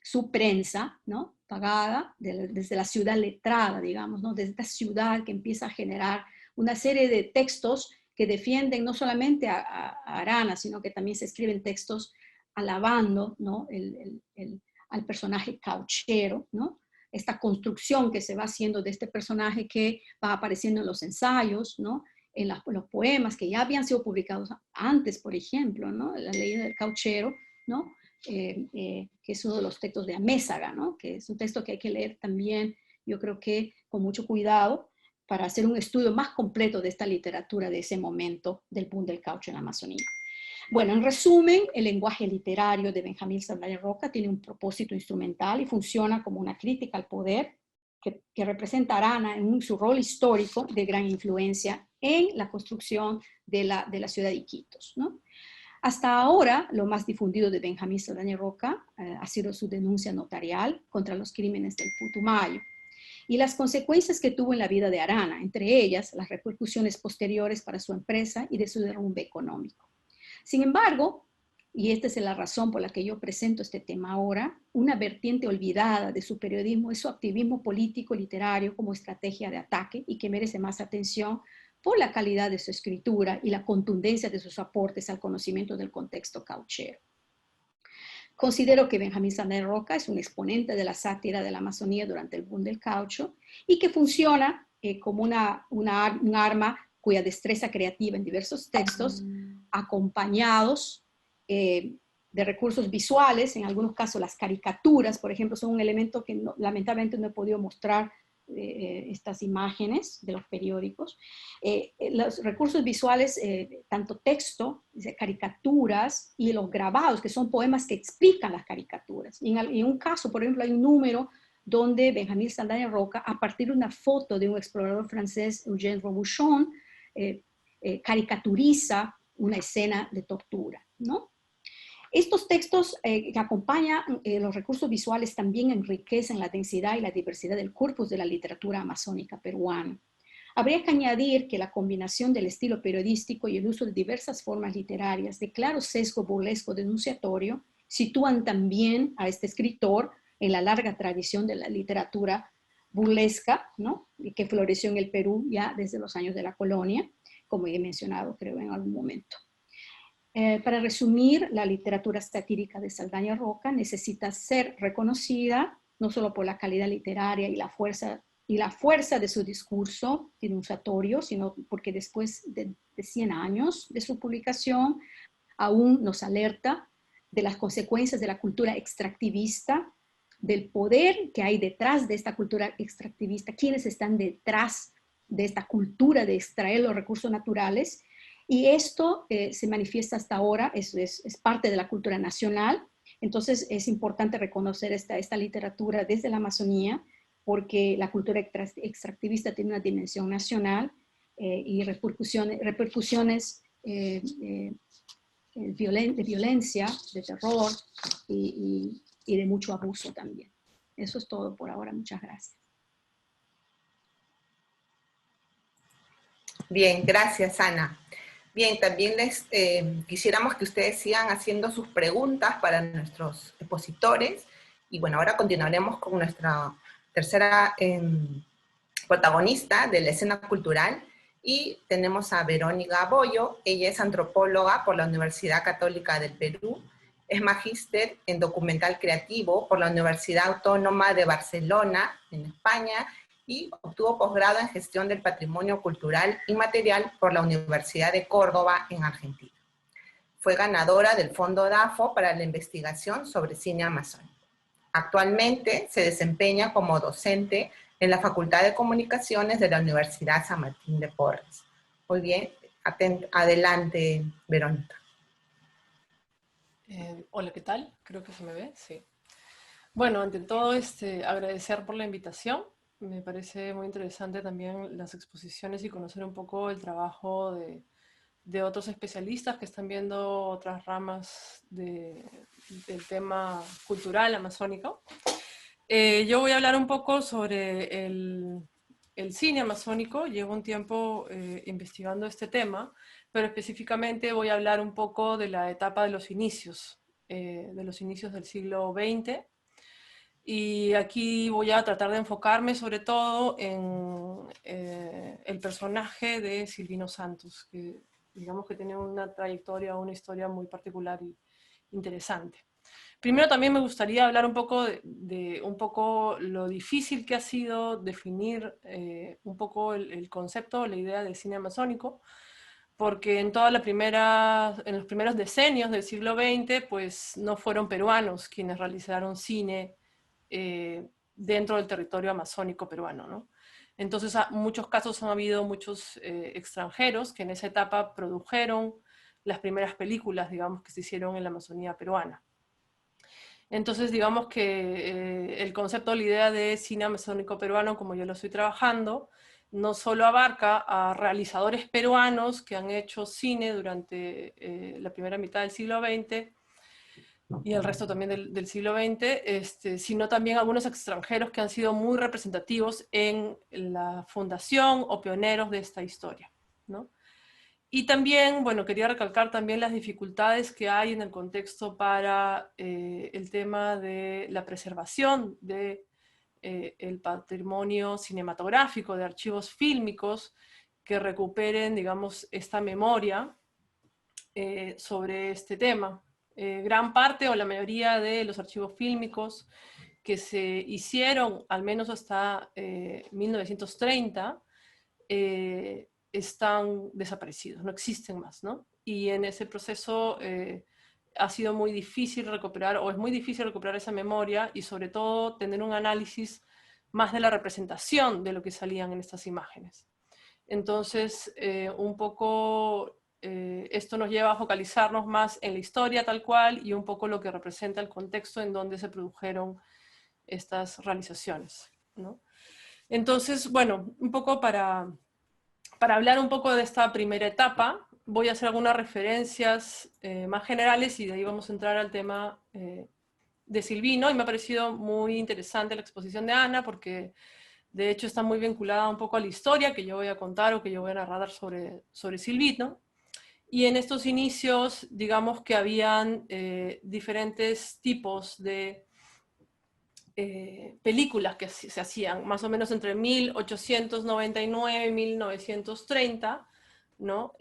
su prensa, ¿no? Pagada, desde la ciudad letrada, digamos, ¿no? Desde esta ciudad que empieza a generar una serie de textos que defienden no solamente a Arana, sino que también se escriben textos alabando, ¿no? al personaje cauchero, ¿no? Esta construcción que se va haciendo de este personaje que va apareciendo en los ensayos, ¿no? En los poemas que ya habían sido publicados antes, por ejemplo, ¿no? La ley del cauchero, ¿no? Que es uno de los textos de Amézaga, ¿no? Que es un texto que hay que leer también, yo creo que con mucho cuidado, para hacer un estudio más completo de esta literatura de ese momento del boom del caucho en la Amazonía. Bueno, en resumen, el lenguaje literario de Benjamín Saldaña Roca tiene un propósito instrumental y funciona como una crítica al poder que representa a Arana en su rol histórico de gran influencia en la construcción de la ciudad de Iquitos, ¿no? Hasta ahora, lo más difundido de Benjamín Saldaña Roca ha sido su denuncia notarial contra los crímenes del Putumayo y las consecuencias que tuvo en la vida de Arana, entre ellas las repercusiones posteriores para su empresa y de su derrumbe económico. Sin embargo, y esta es la razón por la que yo presento este tema ahora, una vertiente olvidada de su periodismo es su activismo político literario como estrategia de ataque y que merece más atención por la calidad de su escritura y la contundencia de sus aportes al conocimiento del contexto cauchero. Considero que Benjamín Saldaña Roca es un exponente de la sátira de la Amazonía durante el boom del caucho y que funciona como un arma cuya destreza creativa en diversos textos, acompañados de recursos visuales, en algunos casos las caricaturas, por ejemplo, son un elemento que lamentablemente no he podido mostrar estas imágenes de los periódicos. Los recursos visuales, tanto texto, caricaturas y los grabados, que son poemas que explican las caricaturas. Y en un caso, por ejemplo, hay un número donde Benjamín Saldaña Roca, a partir de una foto de un explorador francés, Eugène Robuchon, caricaturiza una escena de tortura, ¿no? Estos textos que acompañan los recursos visuales también enriquecen la densidad y la diversidad del corpus de la literatura amazónica peruana. Habría que añadir que la combinación del estilo periodístico y el uso de diversas formas literarias de claro sesgo burlesco denunciatorio sitúan también a este escritor en la larga tradición de la literatura burlesca, ¿no? Que floreció en el Perú ya desde los años de la colonia, como he mencionado creo en algún momento. Para resumir, la literatura satírica de Saldaña Roca necesita ser reconocida no solo por la calidad literaria y la fuerza de su discurso denunciatorio, sino porque después de 100 años de su publicación aún nos alerta de las consecuencias de la cultura extractivista, del poder que hay detrás de esta cultura extractivista, quienes están detrás de esta cultura de extraer los recursos naturales. Y esto se manifiesta hasta ahora, es parte de la cultura nacional. Entonces es importante reconocer esta literatura desde la Amazonía, porque la cultura extractivista tiene una dimensión nacional y repercusiones de violencia, de terror y de mucho abuso también. Eso es todo por ahora. Muchas gracias. Bien, gracias, Ana. Bien, también quisiéramos que ustedes sigan haciendo sus preguntas para nuestros expositores. Y bueno, ahora continuaremos con nuestra tercera protagonista de la escena cultural, Y tenemos a Verónica Boyo, ella es antropóloga por la Universidad Católica del Perú, es magíster en documental creativo por la Universidad Autónoma de Barcelona, en España, y obtuvo posgrado en gestión del patrimonio cultural y material por la Universidad de Córdoba, en Argentina. Fue ganadora del Fondo DAFO para la investigación sobre cine amazónico. Actualmente se desempeña como docente en la Facultad de Comunicaciones de la Universidad San Martín de Porres. Muy bien, adelante, Verónica. Hola, ¿qué tal? Creo que se me ve, sí. Bueno, ante todo, agradecer por la invitación. Me parece muy interesante también las exposiciones y conocer un poco el trabajo de otros especialistas que están viendo otras ramas del tema cultural amazónico. Yo voy a hablar un poco sobre el cine amazónico. Llevo un tiempo investigando este tema, pero específicamente voy a hablar un poco de la etapa de los inicios del siglo XX. Y aquí voy a tratar de enfocarme sobre todo en el personaje de Silvino Santos, que digamos que tiene una trayectoria, una historia muy particular y interesante. Primero también me gustaría hablar un poco de un poco lo difícil que ha sido definir un poco el concepto, la idea de cine amazónico, porque en los primeros decenios del siglo XX, pues no fueron peruanos quienes realizaron cine dentro del territorio amazónico peruano, ¿no? Entonces, en muchos casos han habido muchos extranjeros que en esa etapa produjeron las primeras películas, digamos, que se hicieron en la Amazonía peruana. Entonces, digamos que el concepto, la idea de cine amazónico peruano, como yo lo estoy trabajando, no solo abarca a realizadores peruanos que han hecho cine durante la primera mitad del siglo XX y el resto también del siglo XX, sino también algunos extranjeros que han sido muy representativos en la fundación o pioneros de esta historia, ¿no? Y también, bueno, quería recalcar también las dificultades que hay en el contexto para el tema de la preservación de el patrimonio cinematográfico, de archivos fílmicos que recuperen, digamos, esta memoria sobre este tema. Gran parte o la mayoría de los archivos fílmicos que se hicieron, al menos hasta 1930, están desaparecidos, no existen más, ¿no? Y en ese proceso ha sido muy difícil recuperar, o es muy difícil recuperar esa memoria y sobre todo tener un análisis más de la representación de lo que salían en estas imágenes. Entonces, un poco esto nos lleva a focalizarnos más en la historia tal cual y un poco lo que representa el contexto en donde se produjeron estas realizaciones, ¿no? Entonces, bueno, un poco para hablar un poco de esta primera etapa, voy a hacer algunas referencias más generales y de ahí vamos a entrar al tema de Silvino. Y me ha parecido muy interesante la exposición de Ana porque de hecho está muy vinculada un poco a la historia que yo voy a contar o que yo voy a narrar sobre Silvino. Y en estos inicios, digamos que habían diferentes tipos de películas que se hacían, más o menos entre 1899 y 1930, ¿no?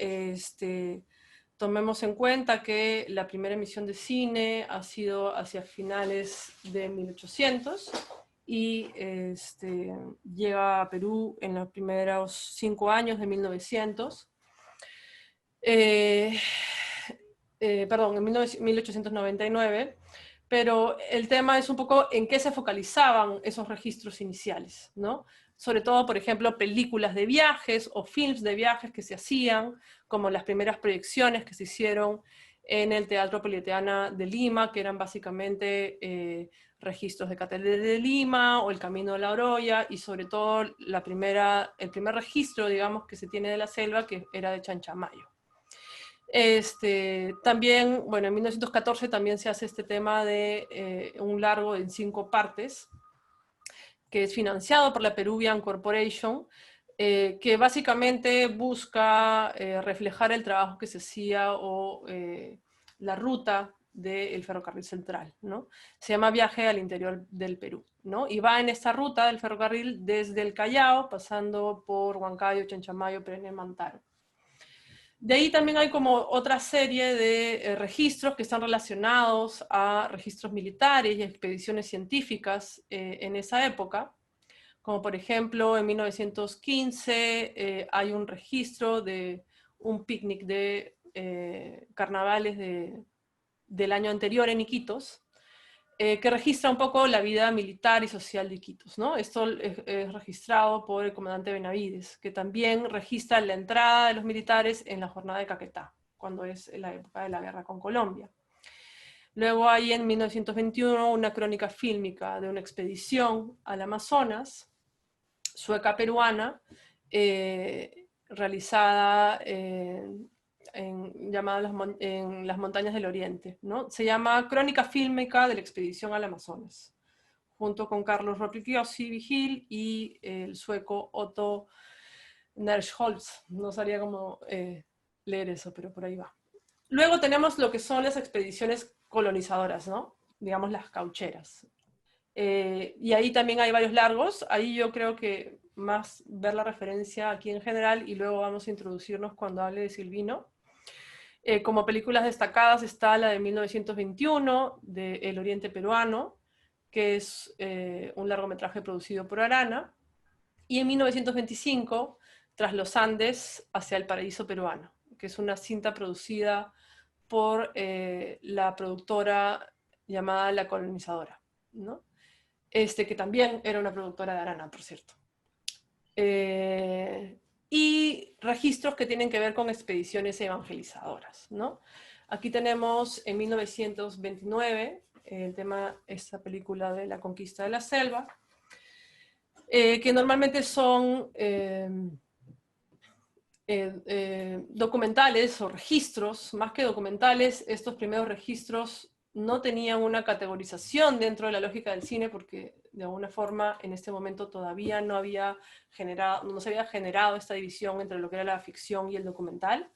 Tomemos en cuenta que la primera emisión de cine ha sido hacia finales de 1800 y llega a Perú en los primeros 5 años de 1900. Perdón, en 1899. Pero el tema es un poco en qué se focalizaban esos registros iniciales, ¿no? Sobre todo, por ejemplo, películas de viajes o films de viajes que se hacían, como las primeras proyecciones que se hicieron en el Teatro Politeama de Lima, que eran básicamente registros de Catedral de Lima o el Camino de la Oroya, y sobre todo el primer registro, digamos, que se tiene de la selva, que era de Chanchamayo. También, bueno, en 1914 también se hace este tema de un largo en 5 partes, que es financiado por la Peruvian Corporation, que básicamente busca reflejar el trabajo que se hacía o la ruta del ferrocarril central, ¿no? Se llama Viaje al interior del Perú, ¿no? Y va en esta ruta del ferrocarril desde el Callao, pasando por Huancayo, Chanchamayo, Perené, Mantaro. De ahí también hay como otra serie de registros que están relacionados a registros militares y expediciones científicas en esa época, como por ejemplo en 1915 hay un registro de un picnic de carnavales del año anterior en Iquitos, que registra un poco la vida militar y social de Iquitos, ¿no? Esto es registrado por el comandante Benavides, que también registra la entrada de los militares en la jornada de Caquetá, cuando es la época de la guerra con Colombia. Luego hay en 1921 una crónica fílmica de una expedición al Amazonas, sueca-peruana, realizada en las montañas del Oriente, ¿no? Se llama Crónica Fílmica de la Expedición al Amazonas, junto con Carlos Ropligliosi Vigil y el sueco Otto Nerschholz. No sabría cómo leer eso, pero por ahí va. Luego tenemos lo que son las expediciones colonizadoras, ¿no? Digamos las caucheras. Y ahí también hay varios largos. Ahí yo creo que más ver la referencia aquí en general y luego vamos a introducirnos cuando hable de Silvino. Como películas destacadas está la de 1921, de El Oriente Peruano, que es un largometraje producido por Arana, y en 1925, Tras los Andes hacia el Paraíso Peruano, que es una cinta producida por la productora llamada La Colonizadora, ¿no? Que también era una productora de Arana, por cierto. Y registros que tienen que ver con expediciones evangelizadoras, ¿no? Aquí tenemos en 1929 el tema, esta película de La Conquista de la Selva, que normalmente son documentales o registros, más que documentales. Estos primeros registros no tenían una categorización dentro de la lógica del cine porque de alguna forma en este momento todavía no se había generado esta división entre lo que era la ficción y el documental.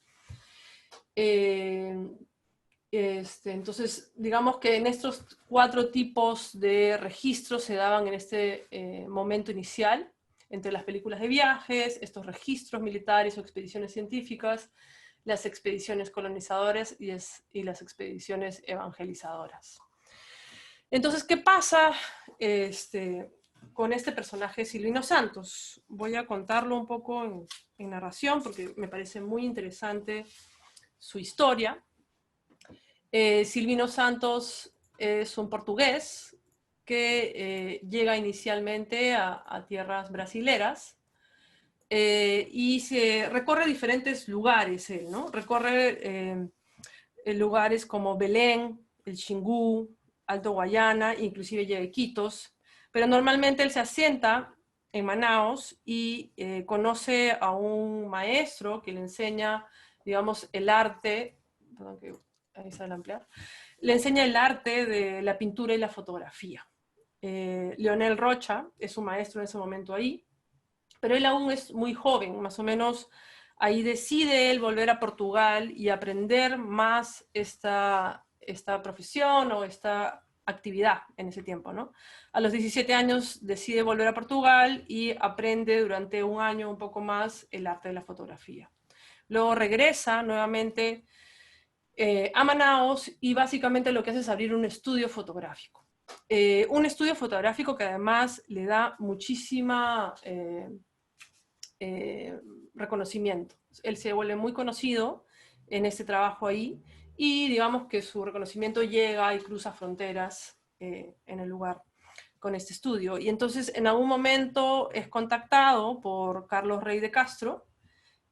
Entonces, digamos que en estos 4 tipos de registros se daban en este momento inicial, entre las películas de viajes, estos registros militares o expediciones científicas, las expediciones colonizadoras y las expediciones evangelizadoras. Entonces, ¿qué pasa con este personaje Silvino Santos? Voy a contarlo un poco en narración porque me parece muy interesante su historia. Silvino Santos es un portugués que llega inicialmente a tierras brasileras y se recorre diferentes lugares, ¿no? Recorre lugares como Belén, el Xingu, Alto Guayana, inclusive llega a Iquitos, pero normalmente él se asienta en Manaos y conoce a un maestro que le enseña, digamos, el arte, perdón que ahí sale ampliar, le enseña el arte de la pintura y la fotografía. Leonel Rocha es su maestro en ese momento ahí, pero él aún es muy joven, más o menos ahí decide él volver a Portugal y aprender más esta profesión o esta actividad en ese tiempo, ¿no? A los 17 años decide volver a Portugal y aprende durante un año un poco más el arte de la fotografía. Luego regresa nuevamente a Manaos y básicamente lo que hace es abrir un estudio fotográfico. Un estudio fotográfico que además le da muchísima reconocimiento. Él se vuelve muy conocido en este trabajo ahí y digamos que su reconocimiento llega y cruza fronteras en el lugar con este estudio. Y entonces en algún momento es contactado por Carlos Rey de Castro,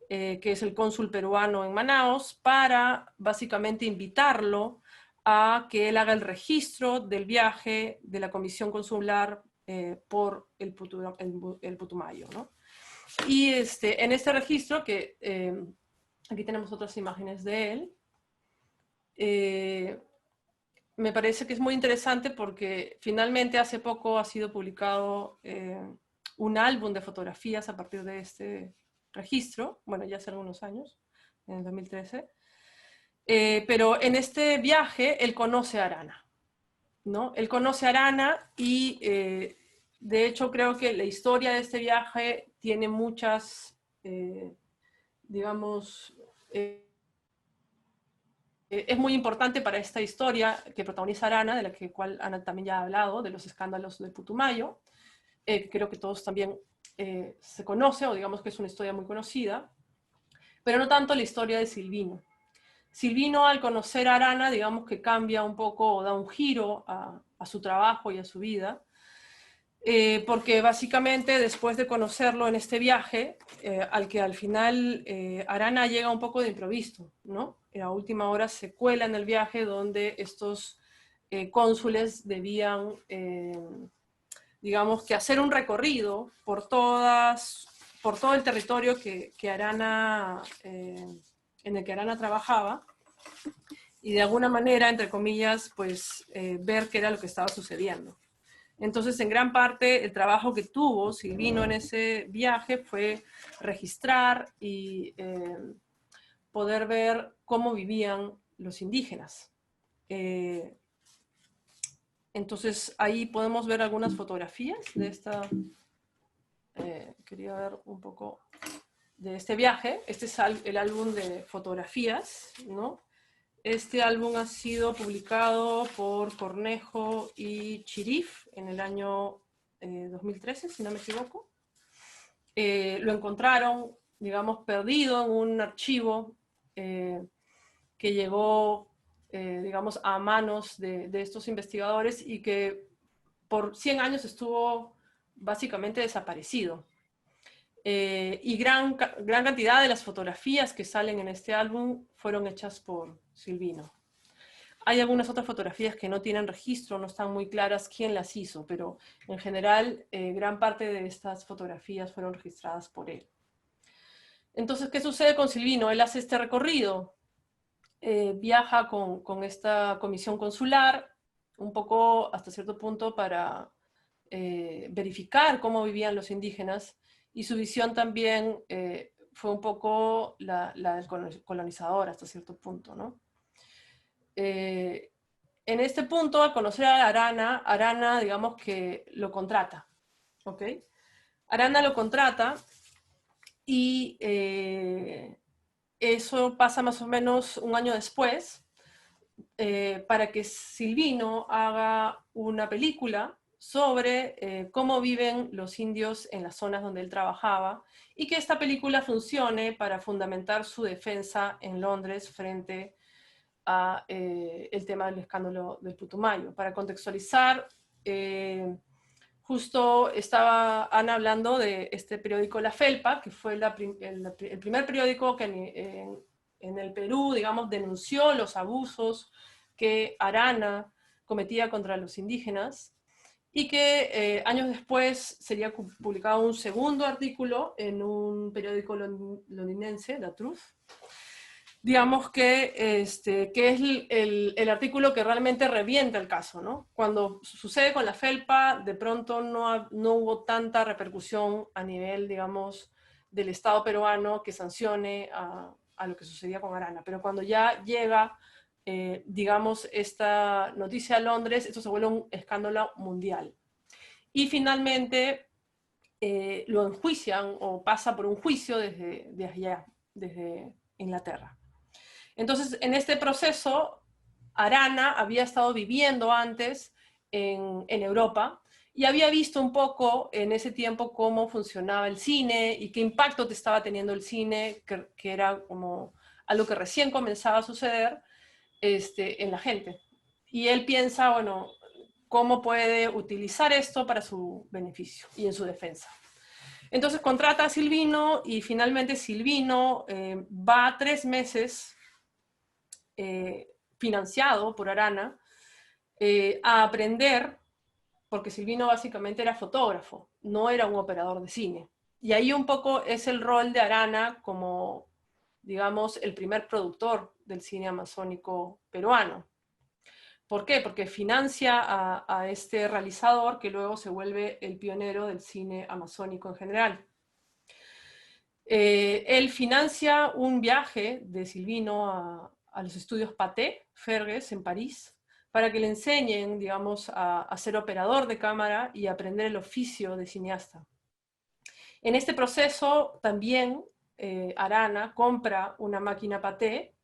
que es el cónsul peruano en Manaos, para básicamente invitarlo a que él haga el registro del viaje de la comisión consular por el Putumayo, ¿no? Y en este registro, que aquí tenemos otras imágenes de él, me parece que es muy interesante porque finalmente hace poco ha sido publicado un álbum de fotografías a partir de este registro, bueno, ya hace algunos años, en el 2013, pero en este viaje él conoce a Arana, ¿no? Él conoce a Arana y de hecho creo que la historia de este viaje tiene muchas, digamos, es muy importante para esta historia que protagoniza Arana, de la cual Ana también ya ha hablado, de los escándalos del Putumayo. Creo que todos también se conoce, o digamos que es una historia muy conocida, pero no tanto la historia de Silvino. Silvino, al conocer a Arana, digamos que cambia un poco, o da un giro a su trabajo y a su vida, porque básicamente después de conocerlo en este viaje, al que al final Arana llega un poco de improviso, ¿no? A última hora se cuela en el viaje donde estos cónsules debían, digamos, que hacer un recorrido por todo el territorio que Arana, en el que Arana trabajaba, y de alguna manera, entre comillas, pues ver qué era lo que estaba sucediendo. Entonces, en gran parte, el trabajo que tuvo Silvino en ese viaje fue registrar y poder ver cómo vivían los indígenas. Entonces, ahí podemos ver algunas fotografías de esta... quería ver un poco de este viaje. Este es el álbum de fotografías, ¿no? Este álbum ha sido publicado por Cornejo y Chirif en el año 2013, si no me equivoco. Lo encontraron, digamos, perdido en un archivo que llegó, digamos, a manos de estos investigadores y que por 100 años estuvo básicamente desaparecido. Y gran cantidad de las fotografías que salen en este álbum fueron hechas por Silvino. Hay algunas otras fotografías que no tienen registro, no están muy claras quién las hizo, pero en general gran parte de estas fotografías fueron registradas por él. Entonces, ¿qué sucede con Silvino? Él hace este recorrido, viaja con esta comisión consular, un poco hasta cierto punto para verificar cómo vivían los indígenas, y su visión también fue un poco la del colonizador hasta cierto punto, ¿no? En este punto, al conocer a Arana, digamos que lo contrata, ¿ok? Arana lo contrata y eso pasa más o menos un año después para que Silvino haga una película sobre cómo viven los indios en las zonas donde él trabajaba, y que esta película funcione para fundamentar su defensa en Londres frente a el tema del escándalo del Putumayo. Para contextualizar, justo estaba Ana hablando de este periódico La Felpa, que fue el primer periódico que en el Perú, digamos, denunció los abusos que Arana cometía contra los indígenas, y que años después sería publicado un segundo artículo en un periódico londinense, La Truth, digamos que es el artículo que realmente revienta el caso, ¿no? Cuando sucede con La Felpa, de pronto no hubo tanta repercusión a nivel, digamos, del Estado peruano que sancione a lo que sucedía con Arana, pero cuando ya llega digamos, esta noticia a Londres, esto se vuelve un escándalo mundial. Y finalmente lo enjuician o pasa por un juicio desde allá, desde Inglaterra. Entonces, en este proceso, Arana había estado viviendo antes en Europa y había visto un poco en ese tiempo cómo funcionaba el cine y qué impacto te estaba teniendo el cine, que era como algo que recién comenzaba a suceder en la gente. Y él piensa, bueno, cómo puede utilizar esto para su beneficio y en su defensa. Entonces contrata a Silvino y finalmente Silvino va 3 meses financiado por Arana a aprender, porque Silvino básicamente era fotógrafo, no era un operador de cine. Y ahí un poco es el rol de Arana como, digamos, el primer productor del cine amazónico peruano. ¿Por qué? Porque financia a este realizador que luego se vuelve el pionero del cine amazónico en general. Él financia un viaje de Silvino los estudios Pathé, Fergues, en París, para que le enseñen, digamos, a ser operador de cámara y aprender el oficio de cineasta. En este proceso también Arana compra una máquina Pathé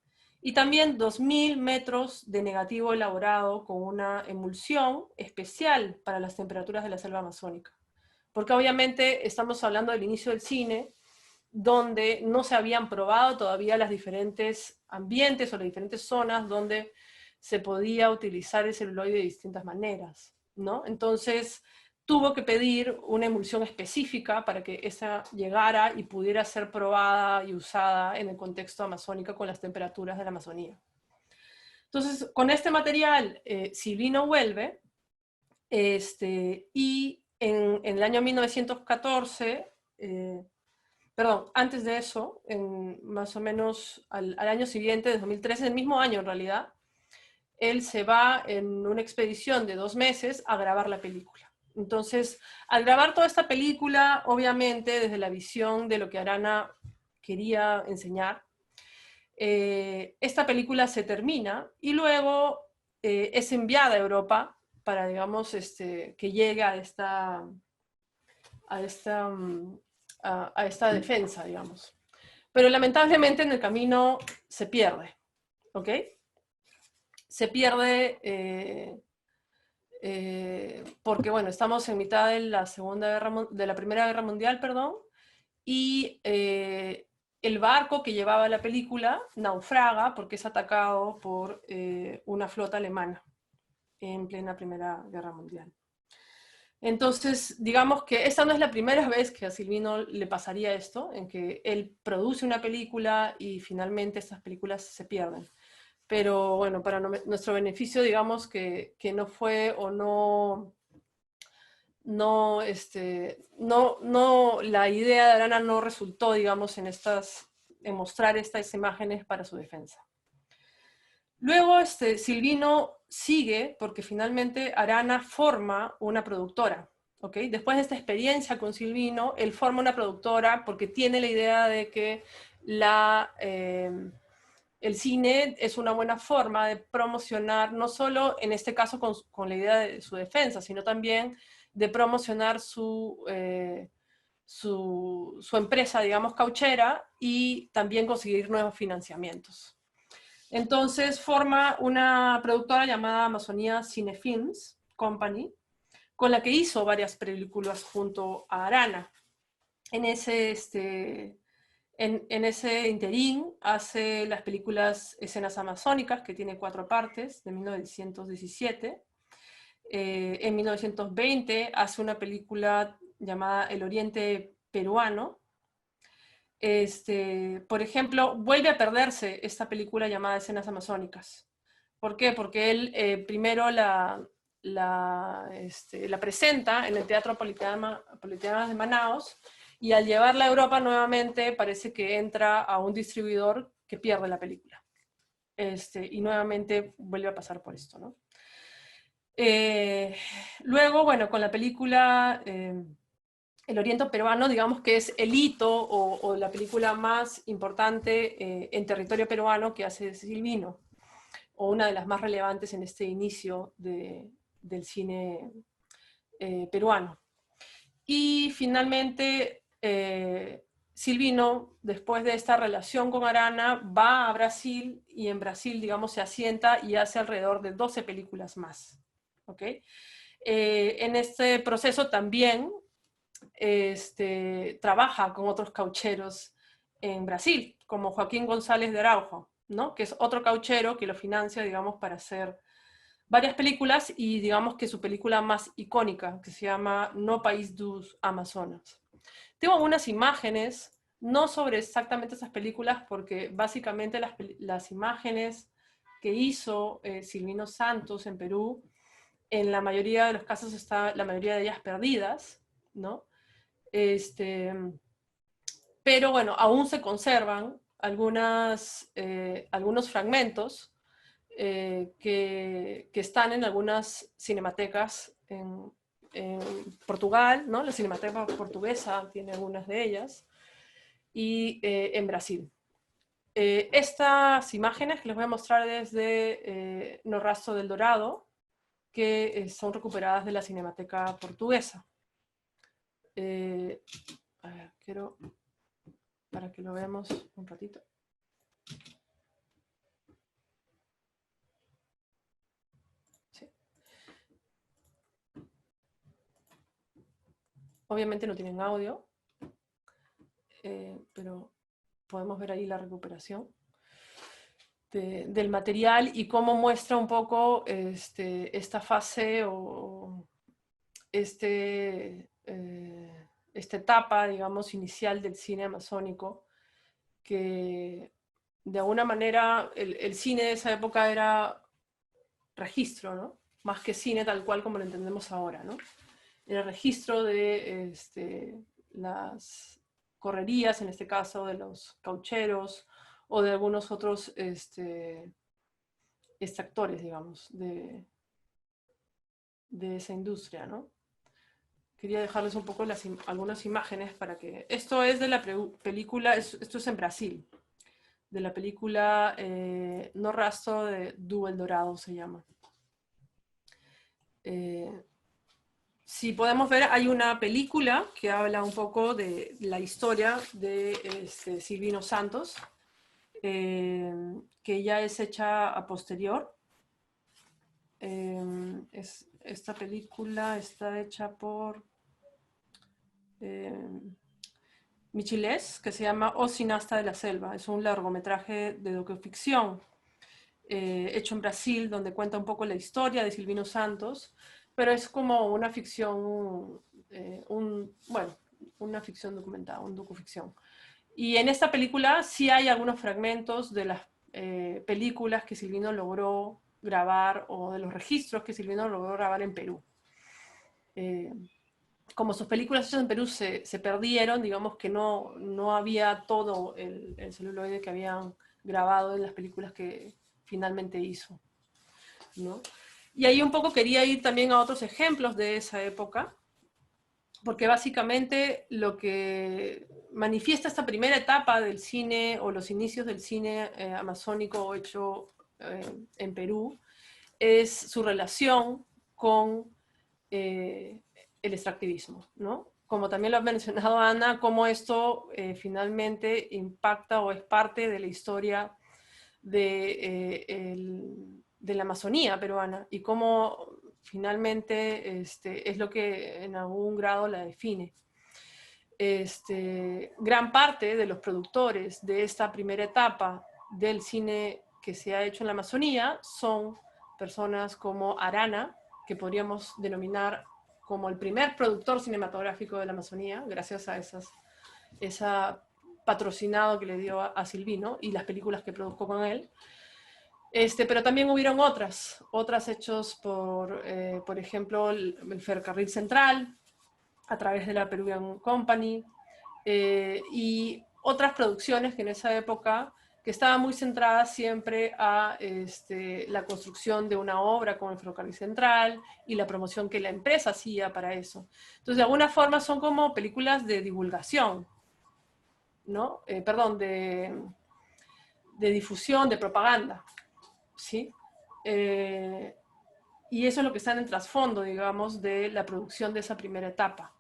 y también 2000 metros de negativo elaborado con una emulsión especial para las temperaturas de la selva amazónica. Porque obviamente estamos hablando del inicio del cine, donde no se habían probado todavía los diferentes ambientes o las diferentes zonas donde se podía utilizar el celuloide de distintas maneras, ¿no? Entonces tuvo que pedir una emulsión específica para que esa llegara y pudiera ser probada y usada en el contexto amazónico con las temperaturas de la Amazonía. Entonces, con este material, Silvino vuelve, y en el año 1914, perdón, antes de eso, más o menos al año siguiente, de 2013, el mismo año en realidad, él se va en una expedición de 2 meses a grabar la película. Entonces, al grabar toda esta película, obviamente desde la visión de lo que Arana quería enseñar, esta película se termina y luego es enviada a Europa para, digamos, que llegue a esta defensa, digamos. Pero lamentablemente en el camino se pierde, ¿ok? Se pierde porque, bueno, estamos en mitad de la Primera Guerra Mundial, perdón, y el barco que llevaba la película naufraga porque es atacado por una flota alemana en plena Primera Guerra Mundial. Entonces, digamos que esta no es la primera vez que a Silvino le pasaría esto, en que él produce una película y finalmente estas películas se pierden. Pero bueno, para nuestro beneficio, digamos que no fue o la idea de Arana no resultó, digamos, en mostrar estas imágenes para su defensa. Luego Silvino sigue porque finalmente Arana forma una productora, ¿ok? Después de esta experiencia con Silvino, él forma una productora porque tiene la idea de que el cine es una buena forma de promocionar, no solo en este caso con la idea de su defensa, sino también de promocionar su empresa, digamos, cauchera, y también conseguir nuevos financiamientos. Entonces forma una productora llamada Amazonía Cinefilms Company, con la que hizo varias películas junto a Arana. En ese interín hace las películas Escenas Amazónicas, que tiene 4 partes, de 1917. En 1920 hace una película llamada El Oriente Peruano. Por ejemplo, vuelve a perderse esta película llamada Escenas Amazónicas. ¿Por qué? Porque él primero la presenta en el Teatro Politeama de Manaos, y al llevarla a Europa nuevamente parece que entra a un distribuidor que pierde la película. Y nuevamente vuelve a pasar por esto, ¿no? Luego, bueno, con la película El Oriente Peruano, digamos que es el hito o la película más importante en territorio peruano que hace Silvino, o una de las más relevantes en este inicio del cine peruano. Y finalmente, Silvino, después de esta relación con Arana, va a Brasil, y en Brasil, digamos, se asienta y hace alrededor de 12 películas más. ¿Okay? En este proceso también trabaja con otros caucheros en Brasil, como Joaquín González de Araujo, ¿no? Que es otro cauchero que lo financia, digamos, para hacer varias películas, y digamos que su película más icónica, que se llama No País dos Amazonas. Tengo algunas imágenes, no sobre exactamente esas películas, porque básicamente las imágenes que hizo Silvino Santos en Perú, en la mayoría de los casos está la mayoría de ellas perdidas, ¿no? Pero bueno, aún se conservan algunos fragmentos que están en algunas cinematecas en Portugal, ¿no? La Cinemateca Portuguesa tiene algunas de ellas, y en Brasil. Estas imágenes que les voy a mostrar es de No Rastro del Dorado, que son recuperadas de la Cinemateca Portuguesa. A ver, quiero, para que lo veamos un ratito. Sí. Obviamente no tienen audio, pero podemos ver ahí la recuperación del material y cómo muestra un poco esta fase o esta etapa, digamos, inicial del cine amazónico, que de alguna manera el cine de esa época era registro, ¿no? Más que cine tal cual como lo entendemos ahora, ¿no? Era registro de las correrías, en este caso de los caucheros, o de algunos otros extractores, digamos, de esa industria, ¿no? Quería dejarles un poco algunas imágenes para que... Esto es de la película, esto es en Brasil, de la película No Rastro do Eldorado se llama. Si podemos ver, hay una película que habla un poco de la historia de Silvino Santos, que ya es hecha a posterior. Esta película está hecha por Michilés, que se llama O Cineasta de la Selva. Es un largometraje de docuficción hecho en Brasil, donde cuenta un poco la historia de Silvino Santos, pero es como una ficción, bueno, una ficción documentada, un docuficción. Y en esta película sí hay algunos fragmentos de las películas que Silvino logró grabar o de los registros que Silvino logró grabar en Perú. Como sus películas hechas en Perú se perdieron, digamos que no había todo el celuloide que habían grabado en las películas que finalmente hizo, ¿no? Y ahí un poco quería ir también a otros ejemplos de esa época, porque básicamente lo que manifiesta esta primera etapa del cine o los inicios del cine amazónico hecho en Perú es su relación con el extractivismo, ¿no? Como también lo ha mencionado Ana, cómo esto finalmente impacta o es parte de la historia de la Amazonía peruana y cómo finalmente es lo que en algún grado la define. Gran parte de los productores de esta primera etapa del cine que se ha hecho en la Amazonía son personas como Arana, que podríamos denominar como el primer productor cinematográfico de la Amazonía, gracias a esa patrocinado que le dio a Silvino y las películas que produjo con él. Pero también hubieron otras hechos por ejemplo, el Ferrocarril Central, a través de la Peruvian Company, y otras producciones que en esa época que estaban muy centradas siempre a la construcción de una obra como el Ferrocarril Central y la promoción que la empresa hacía para eso. Entonces, de alguna forma son como películas de divulgación, ¿no? Perdón, de difusión, de propaganda, ¿sí? Y eso es lo que está en el trasfondo, digamos, de la producción de esa primera etapa.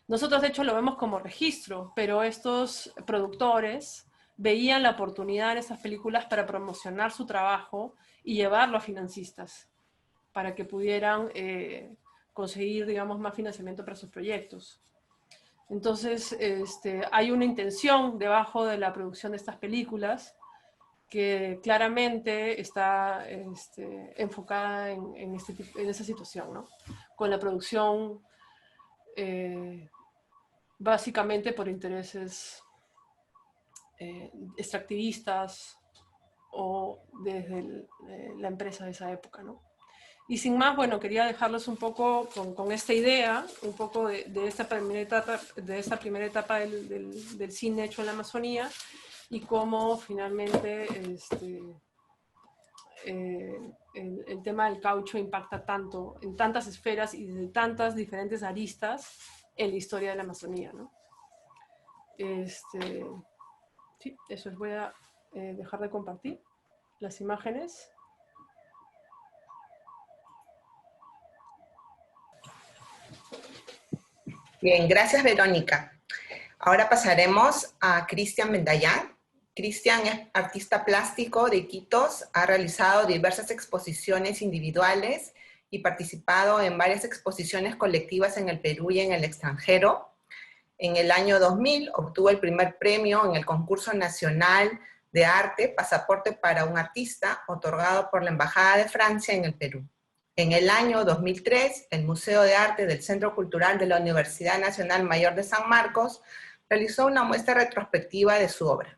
Nosotros, de hecho, lo vemos como registro, pero estos productores veían la oportunidad en esas películas para promocionar su trabajo y llevarlo a financistas, para que pudieran conseguir, digamos, más financiamiento para sus proyectos. Entonces, hay una intención debajo de la producción de estas películas que claramente está enfocada en esa situación, ¿no? Con la producción básicamente por intereses extractivistas o desde la empresa de esa época, ¿no? Y sin más, bueno, quería dejarlos un poco con esta idea, un poco de esta primera etapa del cine hecho en la Amazonía y cómo finalmente el tema del caucho impacta tanto en tantas esferas y de tantas diferentes aristas en la historia de la Amazonía, ¿no? Sí, eso es. Voy a dejar de compartir las imágenes. Bien, gracias Verónica. Ahora pasaremos a Cristian Bendayán. Cristian es artista plástico de Iquitos, ha realizado diversas exposiciones individuales y participado en varias exposiciones colectivas en el Perú y en el extranjero. En el año 2000 obtuvo el primer premio en el concurso nacional de arte Pasaporte para un artista, otorgado por la Embajada de Francia en el Perú. En el año 2003, el Museo de Arte del Centro Cultural de la Universidad Nacional Mayor de San Marcos realizó una muestra retrospectiva de su obra.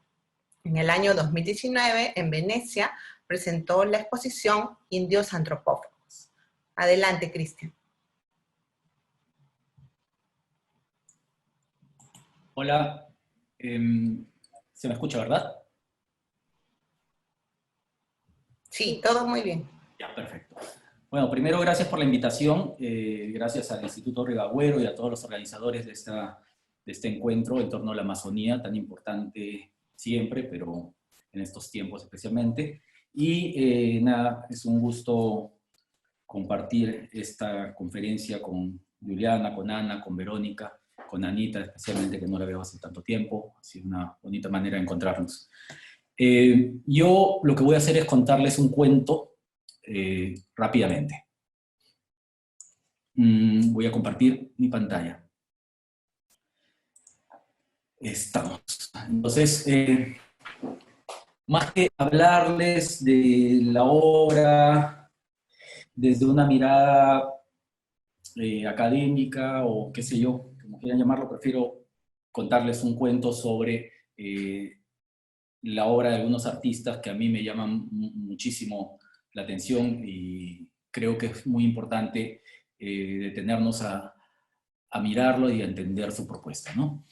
En el año 2019, en Venecia, presentó la exposición Indios Antropófagos. Adelante, Cristian. Hola, ¿se me escucha, verdad? Sí, todo muy bien. Ya, perfecto. Bueno, primero gracias por la invitación, gracias al Instituto Ribagüero y a todos los organizadores de este encuentro en torno a la Amazonía, tan importante siempre, pero en estos tiempos especialmente. Y nada, es un gusto compartir esta conferencia con Juliana, con Ana, con Verónica, con Anita, especialmente, que no la veo hace tanto tiempo. Ha sido una bonita manera de encontrarnos. Yo lo que voy a hacer es contarles un cuento rápidamente. Voy a compartir mi pantalla. Estamos. Entonces, más que hablarles de la obra desde una mirada académica o qué sé yo, como quieran llamarlo, prefiero contarles un cuento sobre la obra de algunos artistas que a mí me llaman muchísimo la atención y creo que es muy importante detenernos a mirarlo y a entender su propuesta, ¿no?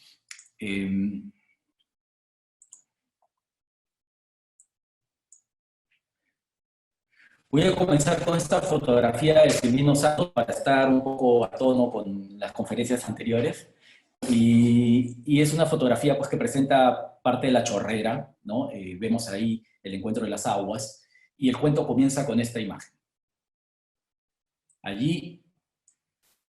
Voy a comenzar con esta fotografía de Silvino Santos para estar un poco a tono con las conferencias anteriores. Y es una fotografía pues, que presenta parte de la chorrera, ¿no? Vemos ahí el encuentro de las aguas, y el cuento comienza con esta imagen. Allí,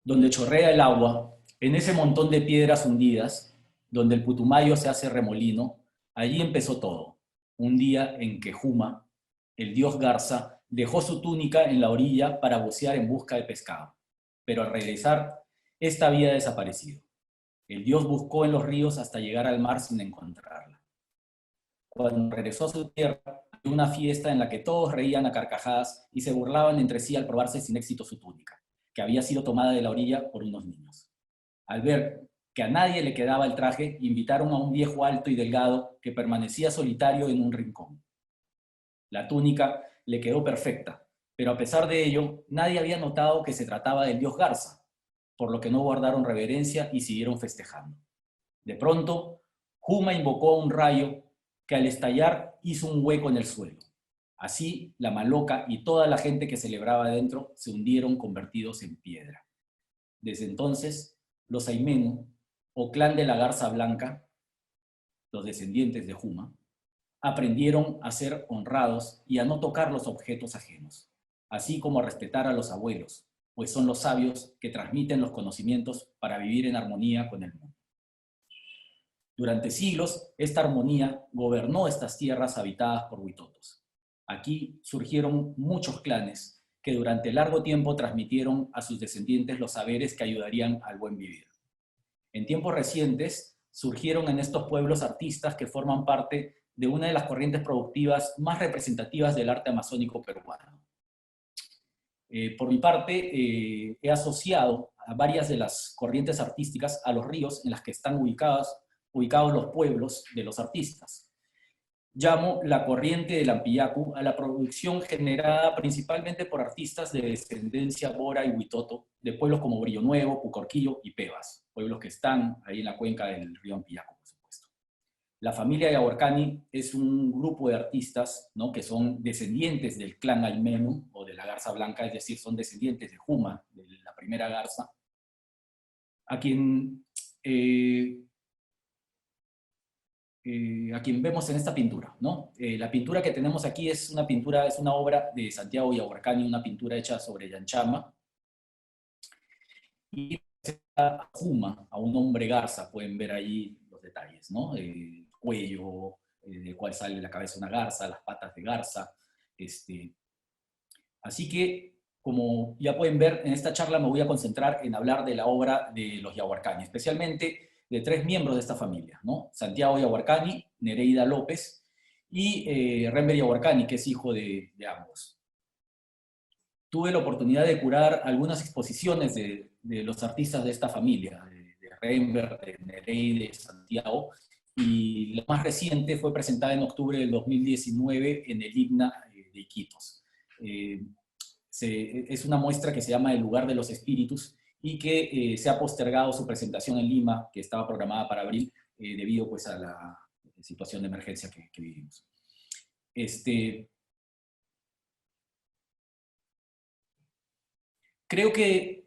donde chorrea el agua, en ese montón de piedras hundidas, donde el Putumayo se hace remolino, allí empezó todo. Un día en que Juma, el dios Garza, dejó su túnica en la orilla para bucear en busca de pescado. Pero al regresar, esta había desaparecido. El dios buscó en los ríos hasta llegar al mar sin encontrarla. Cuando regresó a su tierra, había una fiesta en la que todos reían a carcajadas y se burlaban entre sí al probarse sin éxito su túnica, que había sido tomada de la orilla por unos niños. Al ver que a nadie le quedaba el traje, invitaron a un viejo alto y delgado que permanecía solitario en un rincón. La túnica le quedó perfecta, pero a pesar de ello, nadie había notado que se trataba del dios Garza, por lo que no guardaron reverencia y siguieron festejando. De pronto, Juma invocó a un rayo que al estallar hizo un hueco en el suelo. Así, la maloca y toda la gente que celebraba dentro se hundieron convertidos en piedra. Desde entonces, los Aimenu, o clan de la Garza Blanca, los descendientes de Juma, aprendieron a ser honrados y a no tocar los objetos ajenos, así como a respetar a los abuelos, pues son los sabios que transmiten los conocimientos para vivir en armonía con el mundo. Durante siglos, esta armonía gobernó estas tierras habitadas por huitotos. Aquí surgieron muchos clanes que durante largo tiempo transmitieron a sus descendientes los saberes que ayudarían al buen vivir. En tiempos recientes, surgieron en estos pueblos artistas que forman parte de una de las corrientes productivas más representativas del arte amazónico peruano. Por mi parte, he asociado a varias de las corrientes artísticas a los ríos en las que están ubicados los pueblos de los artistas. Llamo la corriente del Ampillacu a la producción generada principalmente por artistas de descendencia bora y huitoto, de pueblos como Brillo Nuevo, Pucorquillo y Pebas, pueblos que están ahí en la cuenca del río Ampillacu, por supuesto. La familia Yahuarcani es un grupo de artistas, ¿no?, que son descendientes del clan Aimenu, o de la Garza Blanca, es decir, son descendientes de Juma, de la primera Garza, a quien a quien vemos en esta pintura, ¿no? La pintura que tenemos aquí es una obra de Santiago Yahuarcani, una pintura hecha sobre Llanchama, y a Juma, a un hombre garza, pueden ver ahí los detalles, ¿no? El cuello, del cual sale la cabeza de una garza, las patas de garza. Así que, como ya pueden ver, en esta charla me voy a concentrar en hablar de la obra de los Yahuarcani, especialmente de 3 miembros de esta familia, ¿no? Santiago Yahuarcani, Nereida López y Rember Yahuarcani, que es hijo de ambos. Tuve la oportunidad de curar algunas exposiciones de los artistas de esta familia, de Rember, de Nereida, de Santiago, y la más reciente fue presentada en octubre del 2019 en el IGNA de Iquitos. Es una muestra que se llama El lugar de los espíritus y que se ha postergado su presentación en Lima, que estaba programada para abril, debido pues, a la situación de emergencia que vivimos. Creo que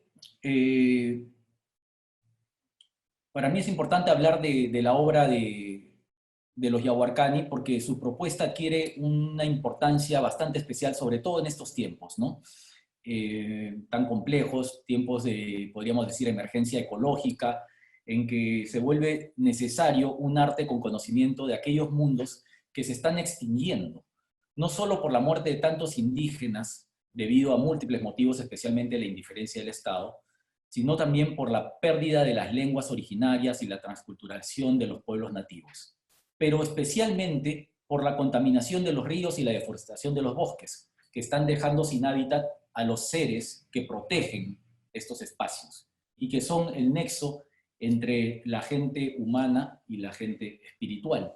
para mí es importante hablar de la obra de los Yahuarcani porque su propuesta adquiere una importancia bastante especial, sobre todo en estos tiempos, ¿no? Tan complejos, tiempos de, podríamos decir, emergencia ecológica, en que se vuelve necesario un arte con conocimiento de aquellos mundos que se están extinguiendo, no solo por la muerte de tantos indígenas, debido a múltiples motivos, especialmente la indiferencia del Estado, sino también por la pérdida de las lenguas originarias y la transculturación de los pueblos nativos, pero especialmente por la contaminación de los ríos y la deforestación de los bosques, que están dejando sin hábitat a los seres que protegen estos espacios y que son el nexo entre la gente humana y la gente espiritual.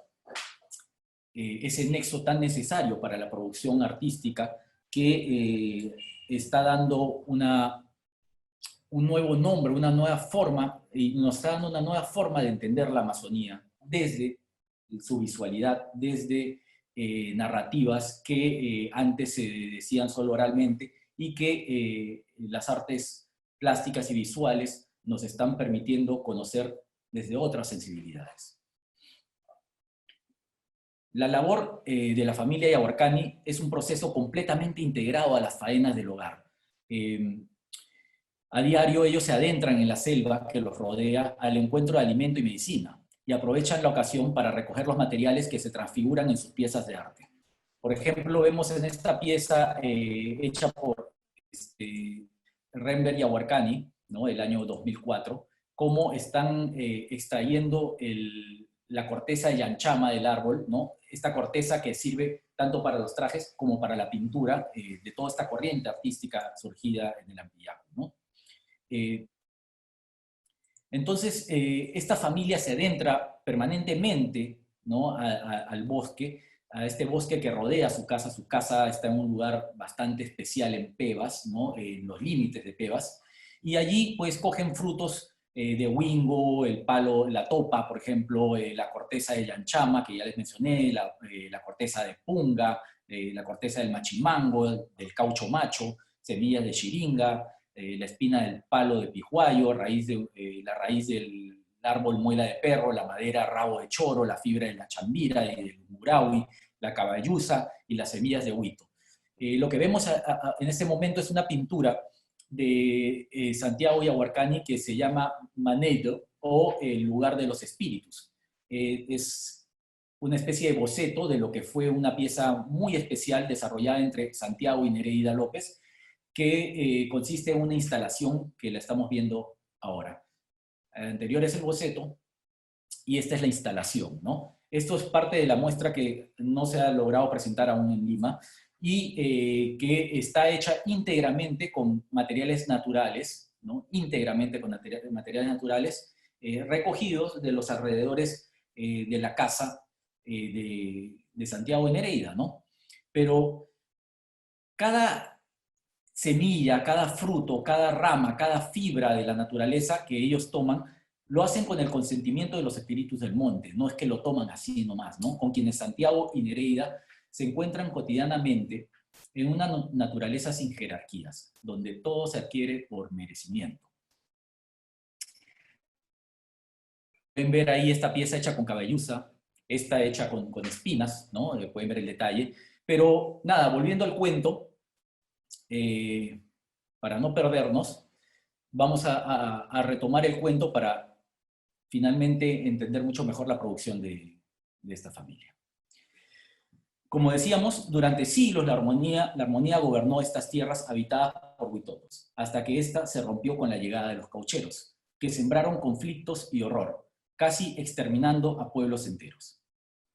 Ese nexo tan necesario para la producción artística que está dando un nuevo nombre, una nueva forma, y nos está dando una nueva forma de entender la Amazonía desde su visualidad, desde narrativas que antes se decían solo oralmente y que las artes plásticas y visuales nos están permitiendo conocer desde otras sensibilidades. La labor de la familia Yahuarcani es un proceso completamente integrado a las faenas del hogar. A diario ellos se adentran en la selva que los rodea al encuentro de alimento y medicina y aprovechan la ocasión para recoger los materiales que se transfiguran en sus piezas de arte. Por ejemplo, vemos en esta pieza hecha por Rember Yahuarcani, ¿no?, del año 2004, cómo están extrayendo la corteza de llanchama del árbol, ¿no? Esta corteza que sirve tanto para los trajes como para la pintura de toda esta corriente artística surgida en el Ampillaco, ¿no? Entonces, esta familia se adentra permanentemente, ¿no?, al bosque, a este bosque que rodea su casa. Su casa está en un lugar bastante especial en Pebas, ¿no?, en los límites de Pebas, y allí pues cogen frutos de huingo, el palo, la topa, por ejemplo, la corteza de llanchama, que ya les mencioné, la corteza de punga, la corteza del machimango, del caucho macho, semillas de chiringa, la espina del palo de pijuayo, la raíz del árbol muela de perro, la madera rabo de choro, la fibra de la chambira y del muraui, la caballuza y las semillas de huito. Lo que vemos en este momento es una pintura de Santiago Yahuarcani que se llama Manedo, o El lugar de los espíritus. Es una especie de boceto de lo que fue una pieza muy especial desarrollada entre Santiago y Nereida López, que consiste en una instalación que la estamos viendo ahora. El anterior es el boceto y esta es la instalación, ¿no? Esto es parte de la muestra que no se ha logrado presentar aún en Lima y que está hecha íntegramente con materiales naturales, ¿no? Íntegramente con materiales naturales recogidos de los alrededores de la casa de Santiago y Nereida, ¿no? Pero cada semilla, cada fruto, cada rama, cada fibra de la naturaleza que ellos toman, lo hacen con el consentimiento de los espíritus del monte, no es que lo toman así nomás, ¿no? Con quienes Santiago y Nereida se encuentran cotidianamente en una naturaleza sin jerarquías, donde todo se adquiere por merecimiento. Pueden ver ahí esta pieza hecha con caballuza, esta hecha con espinas, ¿no? Pueden ver el detalle. Pero nada, volviendo al cuento, para no perdernos, vamos a retomar el cuento para finalmente entender mucho mejor la producción de esta familia. Como decíamos, durante siglos la armonía gobernó estas tierras habitadas por huitotos, hasta que ésta se rompió con la llegada de los caucheros, que sembraron conflictos y horror, casi exterminando a pueblos enteros.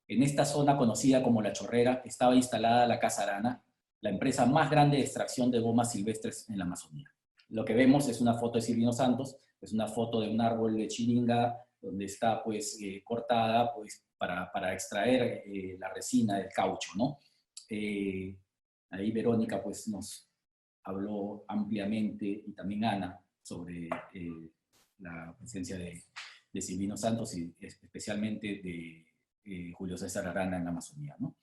En esta zona conocida como La Chorrera estaba instalada la Casa Arana, la empresa más grande de extracción de gomas silvestres en la Amazonía. Lo que vemos es una foto de Silvino Santos, es una foto de un árbol de chiringa donde está pues, cortada pues, para extraer la resina del caucho, ¿no? Ahí Verónica pues, nos habló ampliamente, y también Ana, sobre la presencia de Silvino Santos y especialmente de Julio César Arana en la Amazonía, ¿no?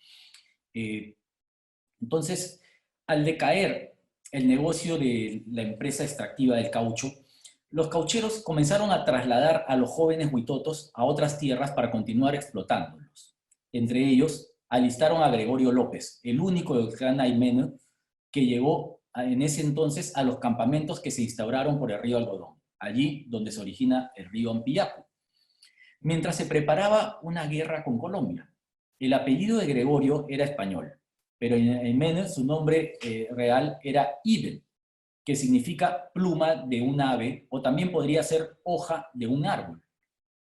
Entonces, al decaer el negocio de la empresa extractiva del caucho, los caucheros comenzaron a trasladar a los jóvenes huitotos a otras tierras para continuar explotándolos. Entre ellos, alistaron a Gregorio López, el único del clan Aymene que llegó en ese entonces a los campamentos que se instauraron por el río Algodón, allí donde se origina el río Ampillacu, mientras se preparaba una guerra con Colombia. El apellido de Gregorio era español, pero en Aymene su nombre real era Ibel, que significa pluma de un ave, o también podría ser hoja de un árbol.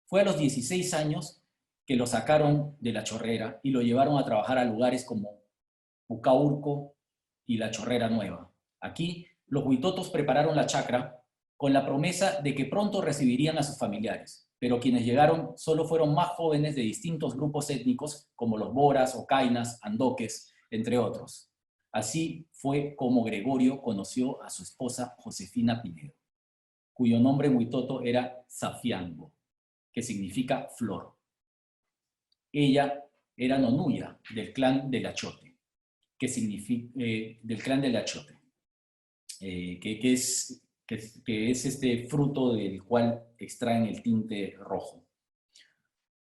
Fue a los 16 años que lo sacaron de La Chorrera y lo llevaron a trabajar a lugares como Ucaurco y La Chorrera Nueva. Aquí, los huitotos prepararon la chacra con la promesa de que pronto recibirían a sus familiares, pero quienes llegaron solo fueron más jóvenes de distintos grupos étnicos, como los boras, ocainas, andoques, entre otros. Así fue como Gregorio conoció a su esposa Josefina Pinedo, cuyo nombre huitoto era Safiango, que significa flor. Ella era nonuya del clan del Achote, que significa, del clan del Achote, que es este fruto del cual extraen el tinte rojo.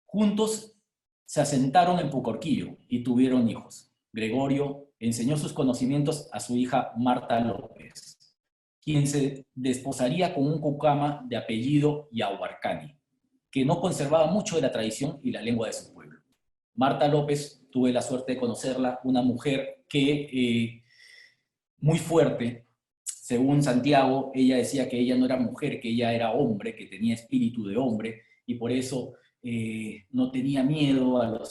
Juntos se asentaron en Pucorquillo y tuvieron hijos. Gregorio enseñó sus conocimientos a su hija Marta López, quien se desposaría con un cucama de apellido Yahuarcani, que no conservaba mucho de la tradición y la lengua de su pueblo. Marta López, tuve la suerte de conocerla, una mujer que muy fuerte. Según Santiago, ella decía que ella no era mujer, que ella era hombre, que tenía espíritu de hombre, y por eso no tenía miedo a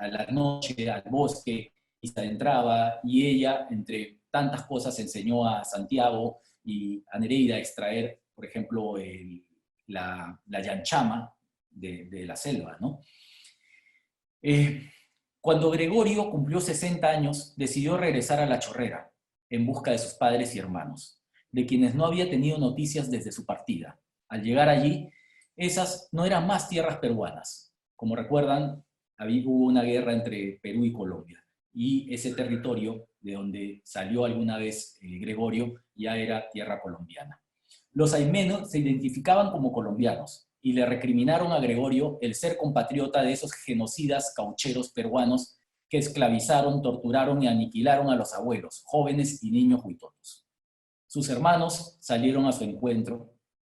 la noche, al bosque, y se adentraba, y ella, entre tantas cosas, enseñó a Santiago y a Nereida a extraer, por ejemplo, la yanchama de la selva, ¿no? Cuando Gregorio cumplió 60 años, decidió regresar a La Chorrera, en busca de sus padres y hermanos, de quienes no había tenido noticias desde su partida. Al llegar allí, esas no eran más tierras peruanas. Como recuerdan, hubo una guerra entre Perú y Colombia, y ese territorio de donde salió alguna vez Gregorio ya era tierra colombiana. Los aymenos se identificaban como colombianos y le recriminaron a Gregorio el ser compatriota de esos genocidas caucheros peruanos que esclavizaron, torturaron y aniquilaron a los abuelos, jóvenes y niños huitotos. Sus hermanos salieron a su encuentro,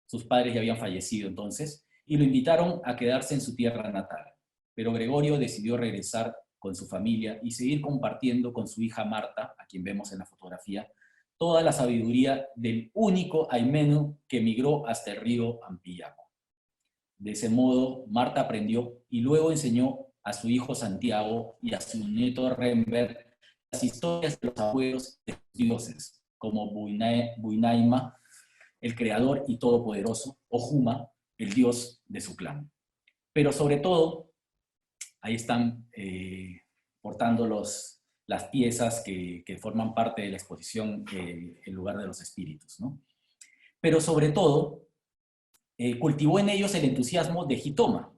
sus padres ya habían fallecido entonces, y lo invitaron a quedarse en su tierra natal. Pero Gregorio decidió regresar con su familia y seguir compartiendo con su hija Marta, a quien vemos en la fotografía, toda la sabiduría del único aymenu que migró hasta el río Ampillacu. De ese modo, Marta aprendió y luego enseñó a su hijo Santiago y a su nieto Rembert las historias de los abuelos de los dioses, como Buinaima, el creador y todopoderoso, o Juma, el dios de su clan. Pero sobre todo, ahí están portando las piezas que forman parte de la exposición El lugar de los espíritus, ¿no? Pero sobre todo, cultivó en ellos el entusiasmo de Hitoma,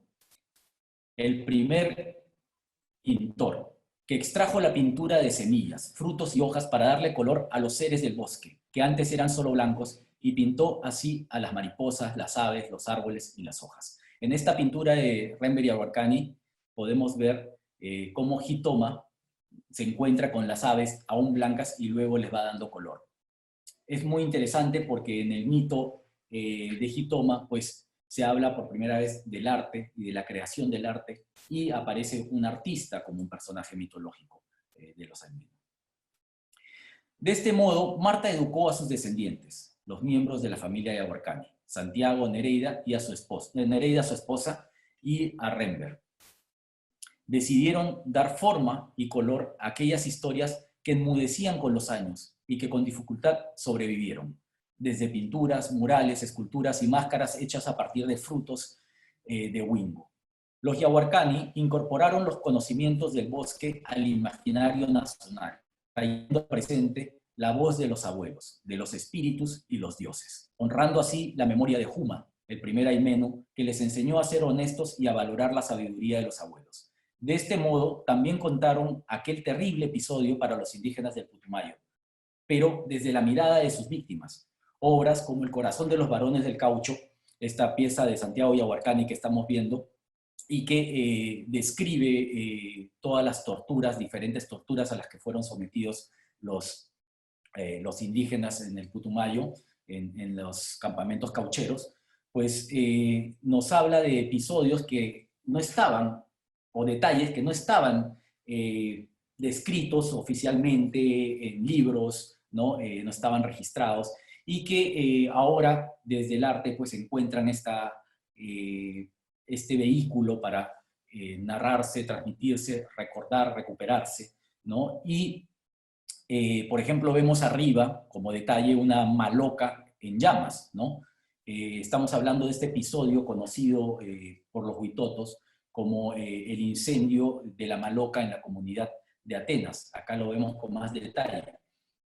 el primer pintor, que extrajo la pintura de semillas, frutos y hojas para darle color a los seres del bosque, que antes eran solo blancos, y pintó así a las mariposas, las aves, los árboles y las hojas. En esta pintura de Rembert y Yahuarcani podemos ver cómo Jitoma se encuentra con las aves aún blancas y luego les va dando color. Es muy interesante porque en el mito de Jitoma, pues se habla por primera vez del arte y de la creación del arte, y aparece un artista como un personaje mitológico de los andinos. De este modo, Marta educó a sus descendientes, los miembros de la familia Yaguarcani, Santiago, Nereida, y a su esposa, y a Rember. Decidieron dar forma y color a aquellas historias que enmudecían con los años y que con dificultad sobrevivieron, desde pinturas, murales, esculturas y máscaras hechas a partir de frutos de huingo. Los Yaguarcani incorporaron los conocimientos del bosque al imaginario nacional, trayendo presente la voz de los abuelos, de los espíritus y los dioses, honrando así la memoria de Juma, el primer Aimenu, que les enseñó a ser honestos y a valorar la sabiduría de los abuelos. De este modo, también contaron aquel terrible episodio para los indígenas del Putumayo, pero desde la mirada de sus víctimas. Obras como El corazón de los varones del caucho, esta pieza de Santiago Yaguarcani que estamos viendo, y que describe todas las torturas, diferentes torturas a las que fueron sometidos los indígenas en el Putumayo, en los campamentos caucheros, pues nos habla de episodios que no estaban, o detalles que no estaban descritos oficialmente en libros, no estaban registrados, y que ahora desde el arte pues encuentran este vehículo para narrarse, transmitirse, recordar, recuperarse, ¿no? Y, por ejemplo, vemos arriba, como detalle, una maloca en llamas, ¿no? Estamos hablando de este episodio conocido por los huitotos como el incendio de la maloca en la comunidad de Atenas. Acá lo vemos con más detalle,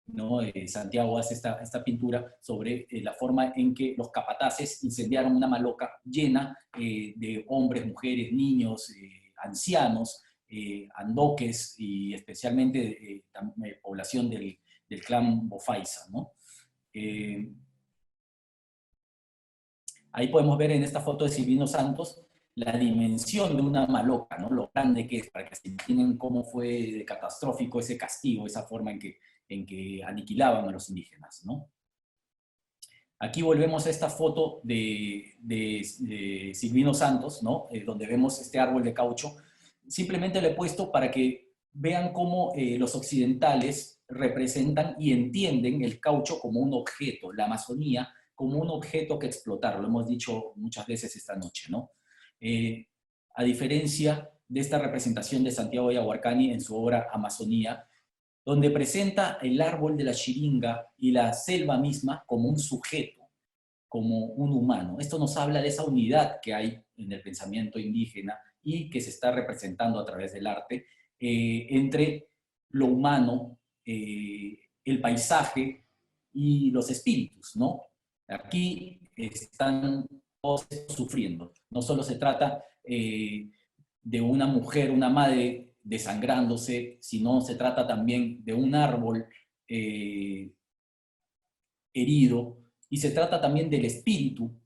¿no? Santiago hace esta pintura sobre la forma en que los capataces incendiaron una maloca llena de hombres, mujeres, niños, ancianos, andoques y especialmente población del clan Bofaiza, ¿no? Ahí podemos ver en esta foto de Silvino Santos la dimensión de una maloca, ¿no? Lo grande que es, para que se imaginen cómo fue catastrófico ese castigo, esa forma en que aniquilaban a los indígenas, ¿no? Aquí volvemos a esta foto de Silvino Santos, ¿no? Donde vemos este árbol de caucho. Simplemente lo he puesto para que vean cómo los occidentales representan y entienden el caucho como un objeto, la Amazonía como un objeto que explotar, lo hemos dicho muchas veces esta noche, ¿no? A diferencia de esta representación de Santiago Yaguarcani en su obra Amazonía, donde presenta el árbol de la chiringa y la selva misma como un sujeto, como un humano. Esto nos habla de esa unidad que hay en el pensamiento indígena y que se está representando a través del arte entre lo humano, el paisaje y los espíritus, ¿no? Aquí están todos sufriendo. No solo se trata de una mujer, una madre desangrándose, sino se trata también de un árbol herido, y se trata también del espíritu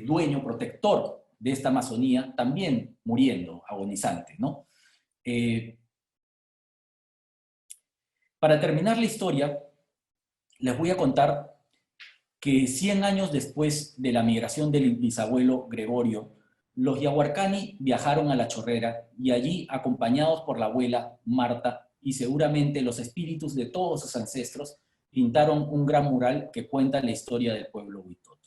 dueño, protector de esta Amazonía, también muriendo, agonizante, ¿no? Para terminar la historia, les voy a contar que 100 años después de la migración del bisabuelo Gregorio, los Yaguarcani viajaron a La Chorrera y allí, acompañados por la abuela Marta y seguramente los espíritus de todos sus ancestros, pintaron un gran mural que cuenta la historia del pueblo huitoto.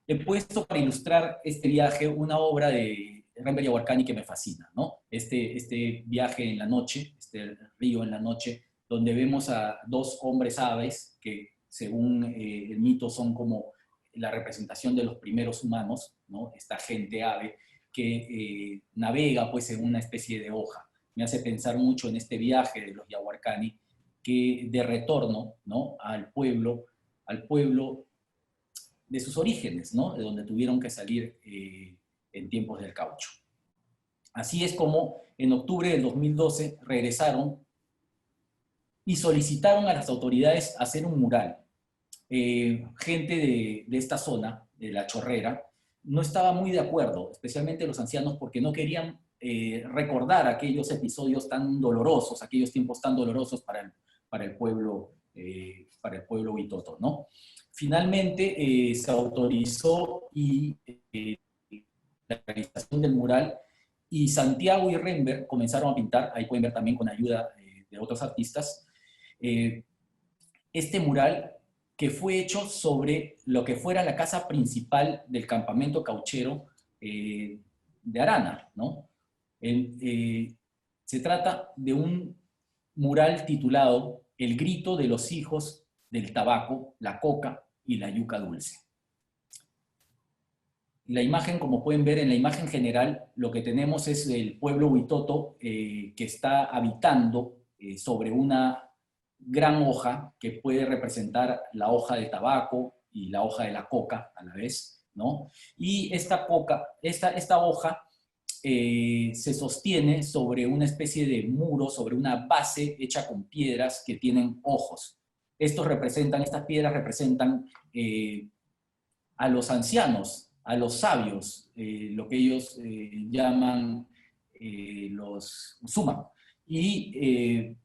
He puesto para ilustrar este viaje una obra de Rember Yaguarcani que me fascina, ¿no? Este viaje en la noche, este río en la noche, donde vemos a dos hombres aves que, según el mito, son como la representación de los primeros humanos, ¿no? Esta gente ave que navega pues en una especie de hoja. Me hace pensar mucho en este viaje de los Yaguarcani, que de retorno, ¿no? al pueblo de sus orígenes, ¿no? De donde tuvieron que salir en tiempos del caucho. Así es como en octubre del 2012 regresaron y solicitaron a las autoridades hacer un mural. Gente de esta zona, de La Chorrera, no estaba muy de acuerdo, especialmente los ancianos, porque no querían recordar aquellos episodios tan dolorosos, aquellos tiempos tan dolorosos para el pueblo huitoto, ¿no? Finalmente se autorizó la realización del mural, y Santiago y Rembert comenzaron a pintar, ahí pueden ver también con ayuda de otros artistas, este mural que fue hecho sobre lo que fuera la casa principal del campamento cauchero de Arana, ¿no? Se trata de un mural titulado El grito de los hijos del tabaco, la coca y la yuca dulce. La imagen, como pueden ver en la imagen general, lo que tenemos es el pueblo huitoto que está habitando sobre una gran hoja que puede representar la hoja de tabaco y la hoja de la coca a la vez, ¿no? Y esta hoja se sostiene sobre una especie de muro, sobre una base hecha con piedras que tienen ojos. Estas piedras representan a los ancianos, a los sabios, lo que ellos llaman los Usuma. Y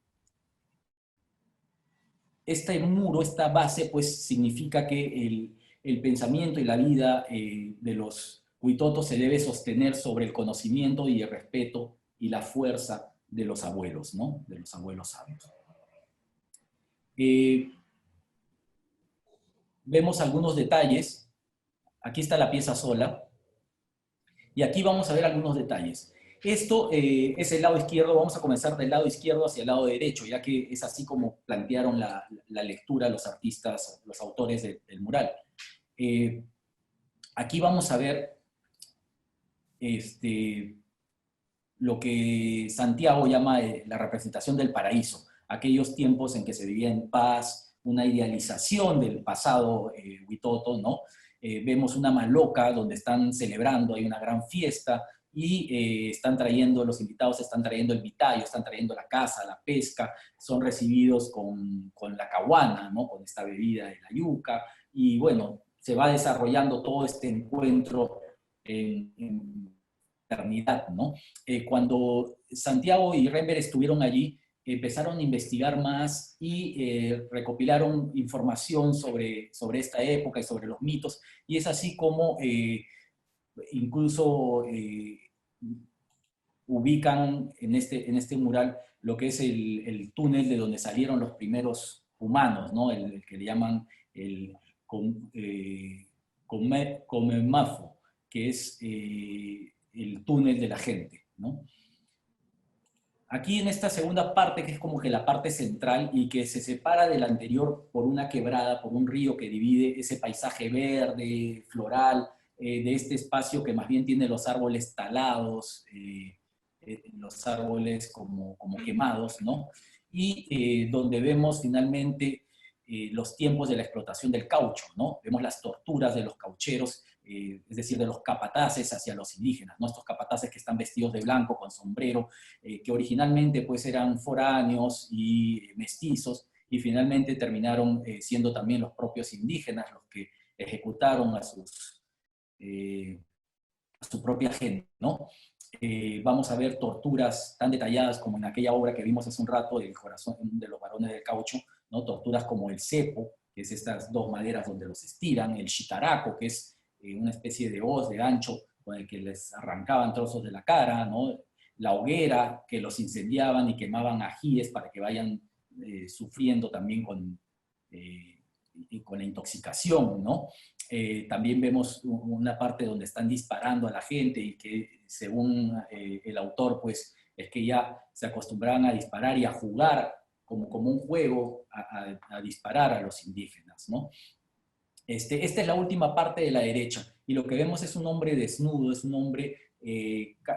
este muro, esta base, pues significa que el pensamiento y la vida de los huitotos se debe sostener sobre el conocimiento y el respeto y la fuerza de los abuelos, ¿no? De los abuelos sabios. Vemos algunos detalles. Aquí está la pieza sola. Y aquí vamos a ver algunos detalles. Esto es el lado izquierdo. Vamos a comenzar del lado izquierdo hacia el lado derecho, ya que es así como plantearon la lectura los artistas, los autores del mural. Aquí vamos a ver lo que Santiago llama la representación del paraíso. Aquellos tiempos en que se vivía en paz, una idealización del pasado huitoto, ¿no? Vemos una maloca donde están celebrando, hay una gran fiesta, y los invitados están trayendo el vitayo, están trayendo la caza, la pesca, son recibidos con la caguana, ¿no? Con esta bebida de la yuca, y bueno, se va desarrollando todo este encuentro en eternidad, ¿no? Cuando Santiago y Rembert estuvieron allí, empezaron a investigar más y recopilaron información sobre esta época y sobre los mitos, y es así como incluso ubican en este mural lo que es el túnel de donde salieron los primeros humanos, ¿no? El que le llaman el Comemafo, que es el túnel de la gente, ¿no? Aquí en esta segunda parte, que es como que la parte central y que se separa de la anterior por una quebrada, por un río que divide ese paisaje verde, floral, de este espacio que más bien tiene los árboles talados, los árboles como quemados, ¿no? Y donde vemos finalmente los tiempos de la explotación del caucho, ¿no? Vemos las torturas de los caucheros, es decir, de los capataces hacia los indígenas, ¿no? Estos capataces que están vestidos de blanco con sombrero, que originalmente pues eran foráneos y mestizos, y finalmente terminaron siendo también los propios indígenas los que ejecutaron a su propia gente, ¿no? Vamos a ver torturas tan detalladas como en aquella obra que vimos hace un rato, El corazón de los varones del caucho, ¿no? Torturas como el cepo, que es estas dos maderas donde los estiran, el chitaraco, que es una especie de hoz, de gancho, con el que les arrancaban trozos de la cara, ¿no? La hoguera, que los incendiaban y quemaban ajíes para que vayan sufriendo también con la intoxicación, ¿no? También vemos una parte donde están disparando a la gente y que, según el autor, pues es que ya se acostumbraban a disparar y a jugar como un juego a disparar a los indígenas, ¿no? Esta es la última parte de la derecha, y lo que vemos es un hombre desnudo, es un hombre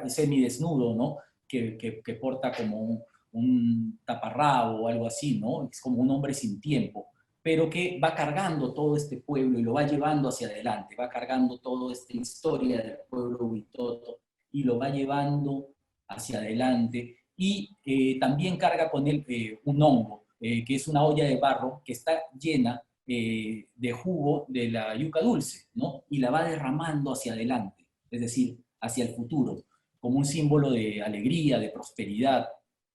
semidesnudo, ¿no? Que porta como un taparrabo o algo así, ¿no? Es como un hombre sin tiempo, pero que va cargando todo este pueblo y lo va llevando hacia adelante, va cargando toda esta historia del pueblo huitoto y lo va llevando hacia adelante, y también carga con él un hongo, que es una olla de barro que está llena de jugo de la yuca dulce, ¿no? Y la va derramando hacia adelante, es decir, hacia el futuro. como un símbolo de alegría, de prosperidad,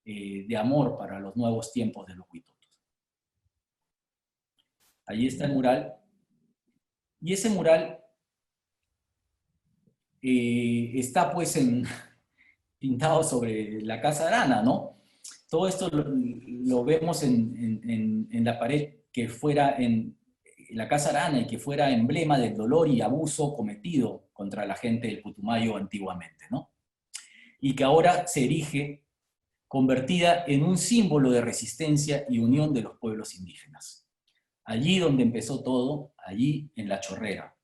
de amor para los nuevos tiempos de los Huitotos. Allí está el mural. Y ese mural está pues pintado sobre la Casa Arana, ¿no? Todo esto lo vemos en la pared que fuera en la Casa Arana y que fuera emblema del dolor y abuso cometido contra la gente del Putumayo antiguamente, ¿no? Y que ahora se erige convertida en un símbolo de resistencia y unión de los pueblos indígenas. Allí donde empezó todo, allí en la chorrera,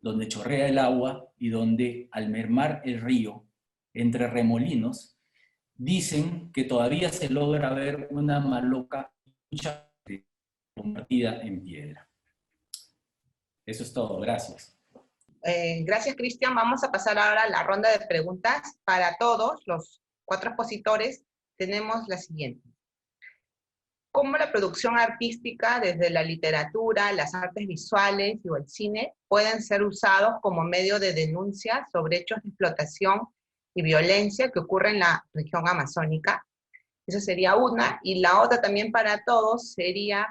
donde chorrea el agua y donde al mermar el río, entre remolinos, dicen que todavía se logra ver una maloca convertida en piedra. Eso es todo, gracias. Gracias, Cristian. Vamos a pasar ahora a la ronda de preguntas. Para todos los 4 expositores tenemos la siguiente. ¿Cómo la producción artística, desde la literatura, las artes visuales y el cine, pueden ser usados como medio de denuncia sobre hechos de explotación y violencia que ocurren en la región amazónica? Esa sería una. Y la otra también para todos sería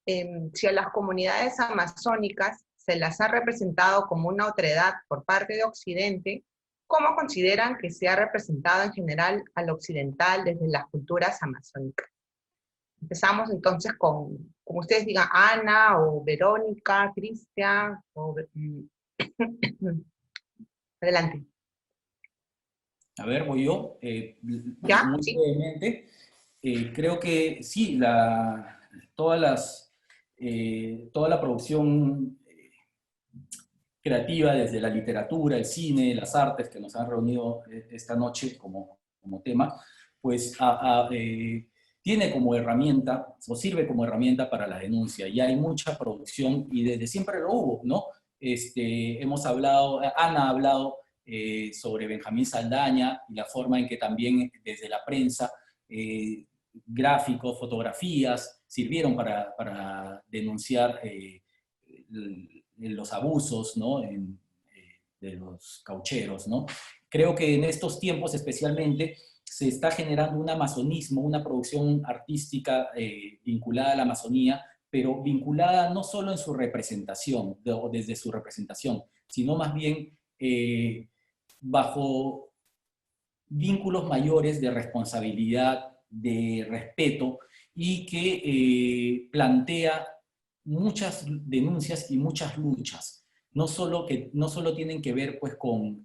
si a las comunidades amazónicas se las ha representado como una otredad por parte de Occidente, ¿cómo consideran que se ha representado en general al occidental desde las culturas amazónicas? Empezamos entonces con, como ustedes digan, Ana, o Verónica, Cristian, o... Adelante. A ver, voy yo. ¿Ya? Muy Sí. brevemente. Creo que sí, toda la producción creativa, desde la literatura, el cine, las artes que nos han reunido esta noche como tema, pues tiene como herramienta, o sirve como herramienta para la denuncia. Y hay mucha producción, y desde siempre lo hubo, ¿no? Hemos hablado, Ana ha hablado sobre Benjamín Saldaña, y la forma en que también desde la prensa, gráficos, fotografías, sirvieron para denunciar los abusos, ¿no? De los caucheros, ¿no? Creo que en estos tiempos especialmente se está generando un amazonismo, una producción artística vinculada a la Amazonía, pero vinculada no solo en su representación, o desde su representación, sino más bien bajo vínculos mayores de responsabilidad, de respeto, y que plantea muchas denuncias y muchas luchas. No solo tienen que ver pues, con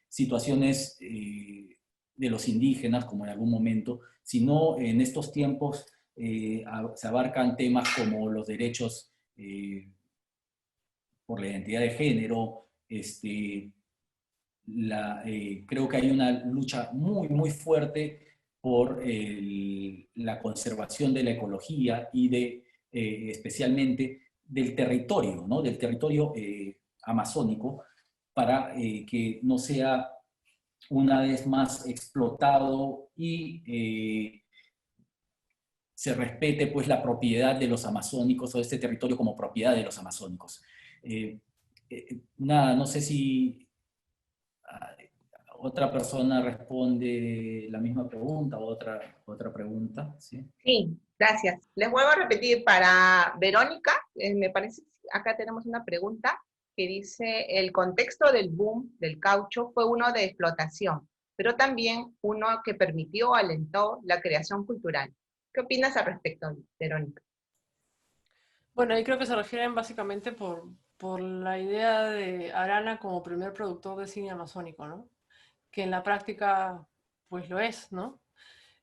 situaciones de los indígenas, como en algún momento, sino en estos tiempos se abarcan temas como los derechos por la identidad de género. Creo que hay una lucha muy, muy fuerte por la conservación de la ecología y especialmente del territorio, ¿no? Del territorio amazónico, para que no sea una vez más explotado y se respete pues, la propiedad de los amazónicos, o este territorio como propiedad de los amazónicos. No sé si otra persona responde la misma pregunta o otra pregunta. ¿Sí? Sí, gracias. Les vuelvo a repetir para Verónica, me parece, acá tenemos una pregunta que dice, el contexto del boom del caucho fue uno de explotación, pero también uno que permitió, alentó la creación cultural. ¿Qué opinas al respecto, Verónica? Bueno, ahí creo que se refieren básicamente por la idea de Arana como primer productor de cine amazónico, ¿no? Que en la práctica, pues lo es, ¿no?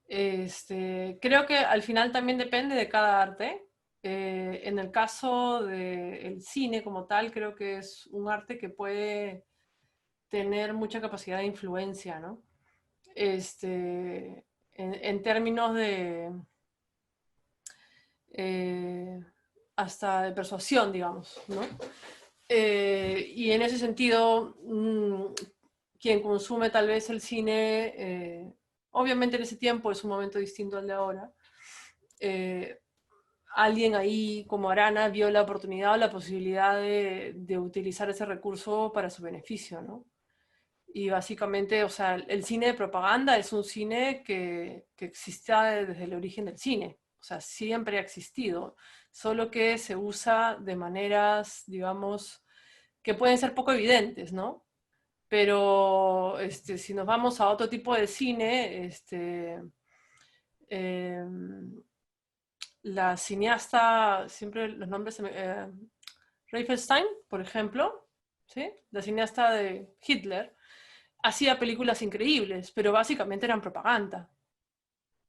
Creo que al final también depende de cada arte. En el caso del cine como tal, creo que es un arte que puede tener mucha capacidad de influencia, ¿no? En términos de hasta de persuasión, digamos, ¿no? Y en ese sentido, quien consume tal vez el cine, obviamente en ese tiempo es un momento distinto al de ahora, alguien ahí como Arana vio la oportunidad o la posibilidad de utilizar ese recurso para su beneficio, ¿no? Y básicamente, o sea, el cine de propaganda es un cine que existe desde el origen del cine. O sea, siempre ha existido, solo que se usa de maneras, digamos, que pueden ser poco evidentes, ¿no? Pero si nos vamos a otro tipo de cine, la cineasta, siempre los nombres se me... Riefenstein, por ejemplo, ¿sí? La cineasta de Hitler, hacía películas increíbles, pero básicamente eran propaganda,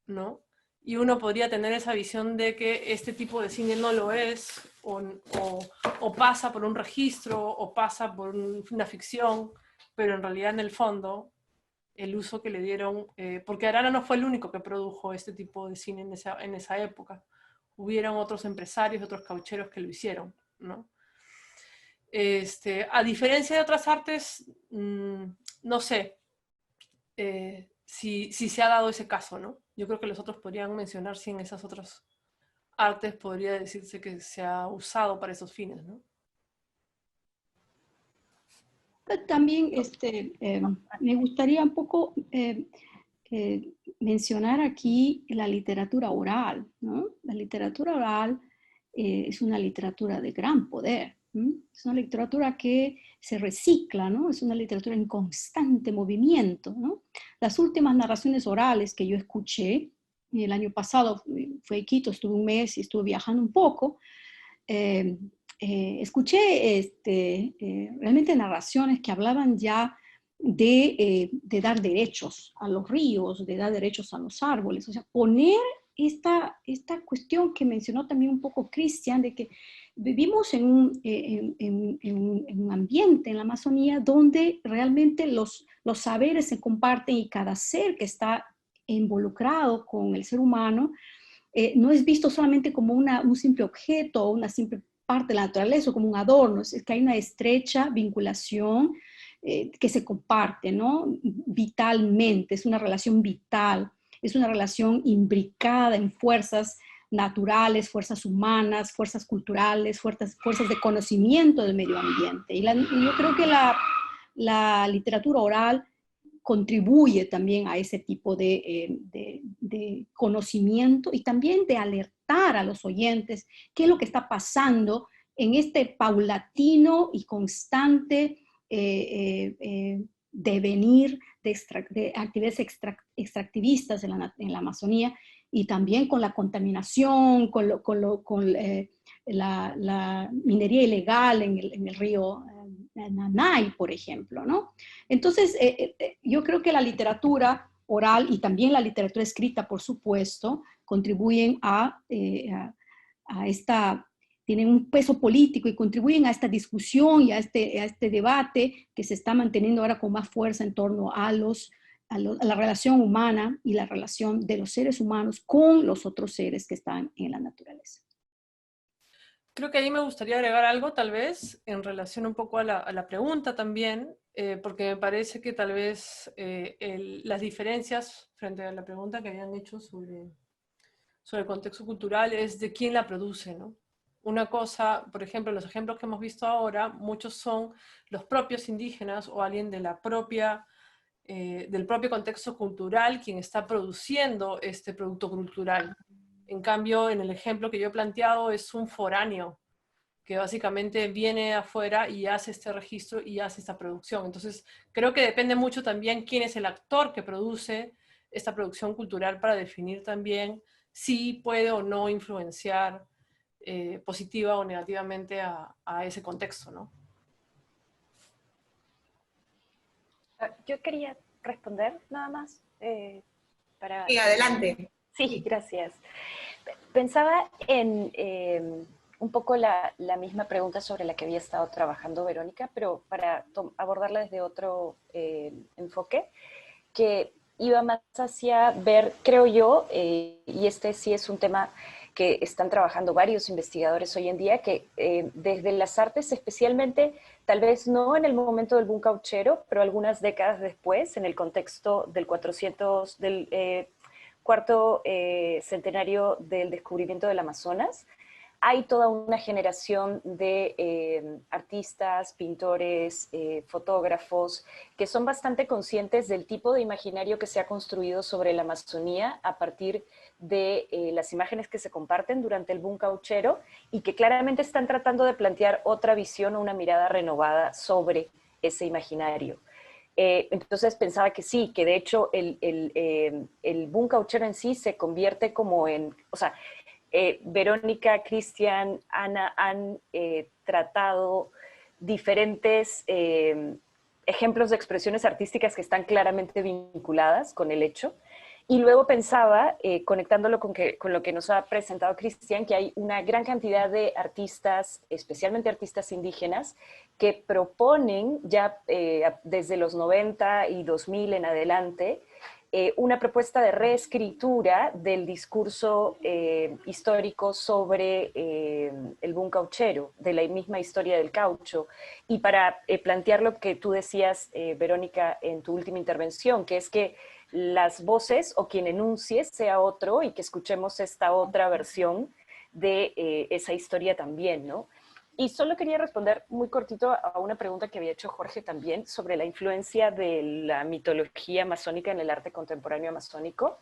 ¿no? Y uno podría tener esa visión de que este tipo de cine no lo es, o pasa por un registro, o pasa por una ficción, pero en realidad en el fondo el uso que le dieron, porque Arana no fue el único que produjo este tipo de cine en esa época, hubieron otros empresarios, otros caucheros que lo hicieron, ¿no? A diferencia de otras artes, no sé si se ha dado ese caso, ¿no? Yo creo que los otros podrían mencionar si en esas otras artes podría decirse que se ha usado para esos fines, ¿no? También me gustaría un poco mencionar aquí la literatura oral, ¿no? La literatura oral es una literatura de gran poder, ¿no? Es una literatura que se recicla, ¿no? Es una literatura en constante movimiento, ¿no? Las últimas narraciones orales que yo escuché, el año pasado fue a Quito, estuve un mes y estuve viajando un poco, escuché realmente narraciones que hablaban ya de dar derechos a los ríos, de dar derechos a los árboles, o sea, poner esta cuestión que mencionó también un poco Cristian, de que vivimos en un ambiente en la Amazonía donde realmente los saberes se comparten y cada ser que está involucrado con el ser humano no es visto solamente como un simple objeto o una simple parte de la naturaleza o como un adorno, es que hay una estrecha vinculación que se comparte, ¿no? Vitalmente, es una relación vital, es una relación imbricada en fuerzas naturales, fuerzas humanas, fuerzas culturales, fuerzas de conocimiento del medio ambiente. Y yo creo que la literatura oral contribuye también a ese tipo de conocimiento y también de alertar a los oyentes qué es lo que está pasando en este paulatino y constante devenir de actividades extractivistas en la Amazonía y también con la contaminación, con la minería ilegal en el río Nanay, por ejemplo, ¿no? Entonces, yo creo que la literatura oral y también la literatura escrita, por supuesto, contribuyen tienen un peso político y contribuyen a esta discusión y a este debate que se está manteniendo ahora con más fuerza en torno a la relación humana y la relación de los seres humanos con los otros seres que están en la naturaleza. Creo que ahí me gustaría agregar algo, tal vez, en relación un poco a la pregunta también, porque me parece que tal vez las diferencias frente a la pregunta que habían hecho sobre el contexto cultural es de quién la produce, ¿no? Una cosa, por ejemplo, los ejemplos que hemos visto ahora, muchos son los propios indígenas o alguien de del propio contexto cultural quien está produciendo este producto cultural. En cambio, en el ejemplo que yo he planteado es un foráneo que básicamente viene afuera y hace este registro y hace esta producción. Entonces, creo que depende mucho también quién es el actor que produce esta producción cultural para definir también si puede o no influenciar positiva o negativamente a ese contexto, ¿no? Yo quería responder nada más. Sí, adelante. Sí, gracias. Pensaba en un poco la misma pregunta sobre la que había estado trabajando Verónica, pero para abordarla desde otro enfoque, que iba más hacia ver, creo yo, y este sí es un tema que están trabajando varios investigadores hoy en día, que desde las artes especialmente, tal vez no en el momento del boom cauchero, pero algunas décadas después, en el contexto del cuarto centenario del descubrimiento del Amazonas, hay toda una generación de artistas, pintores, fotógrafos, que son bastante conscientes del tipo de imaginario que se ha construido sobre la Amazonía a partir de las imágenes que se comparten durante el boom cauchero y que claramente están tratando de plantear otra visión o una mirada renovada sobre ese imaginario. Entonces pensaba que sí, que de hecho el boom cauchero en sí se convierte como en, o sea, Verónica, Cristian, Ana han tratado diferentes ejemplos de expresiones artísticas que están claramente vinculadas con el hecho. Y luego pensaba, conectándolo con lo que nos ha presentado Cristian, que hay una gran cantidad de artistas, especialmente artistas indígenas, que proponen ya desde los 90 y 2000 en adelante una propuesta de reescritura del discurso histórico sobre el boom cauchero, de la misma historia del caucho, y para plantear lo que tú decías, Verónica, en tu última intervención, que es que las voces o quien enuncie sea otro y que escuchemos esta otra versión de esa historia también, ¿no? Y solo quería responder muy cortito a una pregunta que había hecho Jorge también sobre la influencia de la mitología amazónica en el arte contemporáneo amazónico.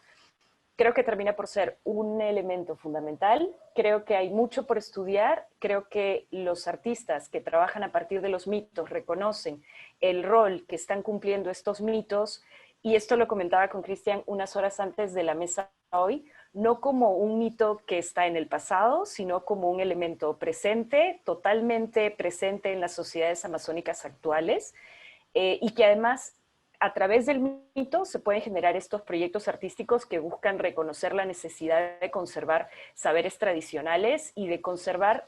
Creo que termina por ser un elemento fundamental. Creo que hay mucho por estudiar. Creo que los artistas que trabajan a partir de los mitos reconocen el rol que están cumpliendo estos mitos. Y esto lo comentaba con Cristian unas horas antes de la mesa hoy, no como un mito que está en el pasado, sino como un elemento presente, totalmente presente en las sociedades amazónicas actuales, y que además a través del mito se pueden generar estos proyectos artísticos que buscan reconocer la necesidad de conservar saberes tradicionales y de conservar,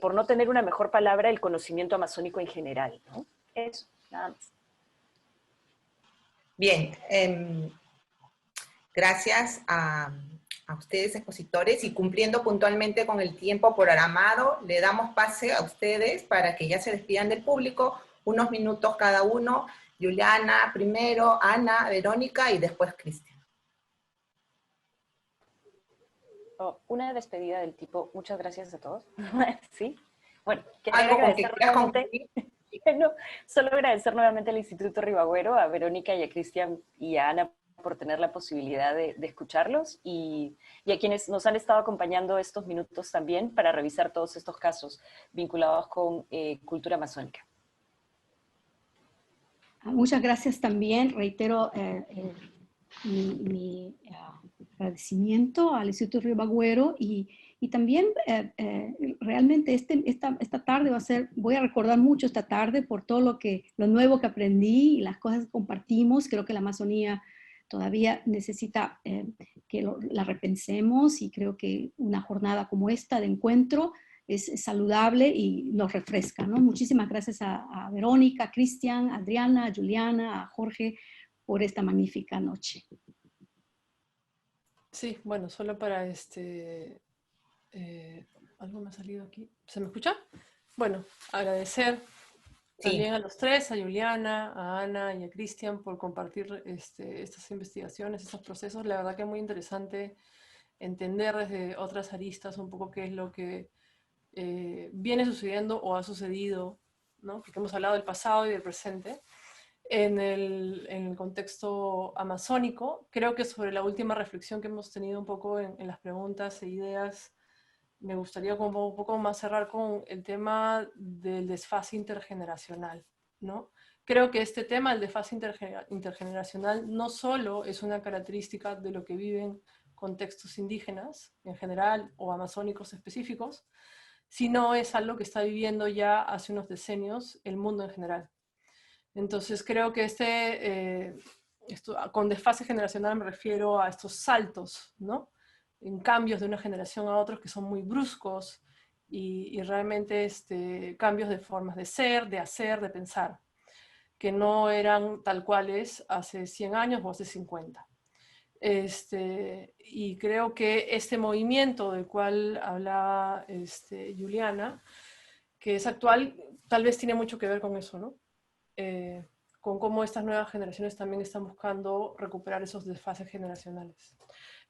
por no tener una mejor palabra, el conocimiento amazónico en general, ¿no? Eso, nada más. Bien, gracias a ustedes expositores y cumpliendo puntualmente con el tiempo programado, le damos pase a ustedes para que ya se despidan del público, unos minutos cada uno. Juliana primero, Ana, Verónica y después Cristian. Una despedida del tipo, muchas gracias a todos. ¿Sí? Bueno, quería ¿Algo con que agradecer quieras nuevamente, concluir? no, solo agradecer nuevamente al Instituto Ribagüero, a Verónica y a Cristian y a Ana por tener la posibilidad de escucharlos y a quienes nos han estado acompañando estos minutos también para revisar todos estos casos vinculados con cultura amazónica. Muchas gracias también. Reitero mi agradecimiento al Instituto Ribagüero y también realmente esta tarde voy a recordar mucho esta tarde por todo lo nuevo que aprendí y las cosas que compartimos. Creo que la Amazonía todavía necesita que la repensemos y creo que una jornada como esta de encuentro es saludable y nos refresca, ¿no? Muchísimas gracias a Verónica, a Cristian, a Adriana, a Juliana, a Jorge por esta magnífica noche. Sí, bueno, solo para algo me ha salido aquí. ¿Se me escucha? Bueno, agradecer también a los tres, a Juliana, a Ana y a Cristian por compartir estas investigaciones, estos procesos. La verdad que es muy interesante entender desde otras aristas un poco qué es lo que viene sucediendo o ha sucedido, ¿no? Porque hemos hablado del pasado y del presente. En el contexto amazónico, creo que sobre la última reflexión que hemos tenido un poco en las preguntas e ideas, me gustaría como un poco más cerrar con el tema del desfase intergeneracional, ¿no? Creo que este tema, el desfase intergeneracional, no solo es una característica de lo que viven contextos indígenas en general o amazónicos específicos, sino es algo que está viviendo ya hace unos decenios el mundo en general. Entonces creo que con desfase generacional me refiero a estos saltos, ¿no? En cambios de una generación a otra que son muy bruscos y realmente cambios de formas de ser, de hacer, de pensar, que no eran tal cuales hace 100 años o hace 50. Y creo que este movimiento del cual hablaba Juliana, que es actual, tal vez tiene mucho que ver con eso, ¿no? Con cómo estas nuevas generaciones también están buscando recuperar esos desfases generacionales.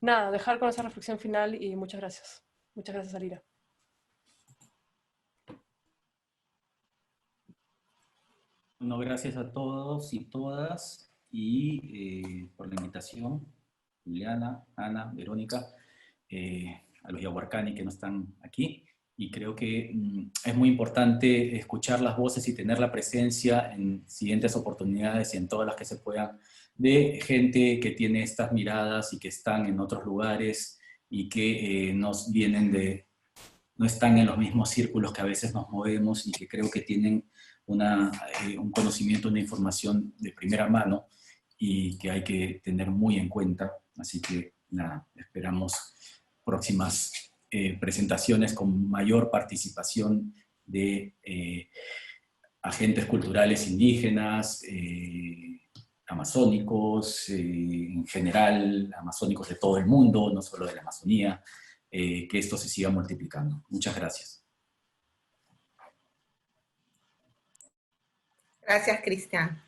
Nada, dejar con esa reflexión final y muchas gracias. Muchas gracias, Alira. Bueno, gracias a todos y todas y por la invitación, Juliana, Ana, Verónica, a los yahuarcani que no están aquí. Y creo que es muy importante escuchar las voces y tener la presencia en siguientes oportunidades y en todas las que se puedan, de gente que tiene estas miradas y que están en otros lugares y que nos vienen no están en los mismos círculos que a veces nos movemos y que creo que tienen un conocimiento, una información de primera mano y que hay que tener muy en cuenta. Así que nada, esperamos próximas presentaciones con mayor participación de agentes culturales indígenas, amazónicos, en general, amazónicos de todo el mundo, no solo de la Amazonía, que esto se siga multiplicando. Muchas gracias. Gracias, Cristian.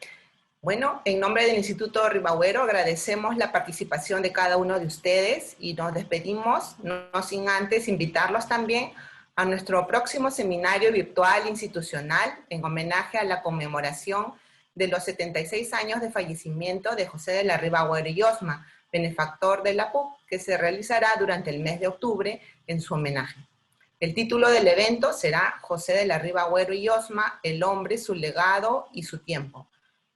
Bueno, en nombre del Instituto Ribagüero agradecemos la participación de cada uno de ustedes y nos despedimos, no sin antes invitarlos también a nuestro próximo seminario virtual institucional en homenaje a la conmemoración de los 76 años de fallecimiento de José de la Riva Agüero y Osma, benefactor de la PUC, que se realizará durante el mes de octubre en su homenaje. El título del evento será José de la Riva Agüero y Osma, el hombre, su legado y su tiempo.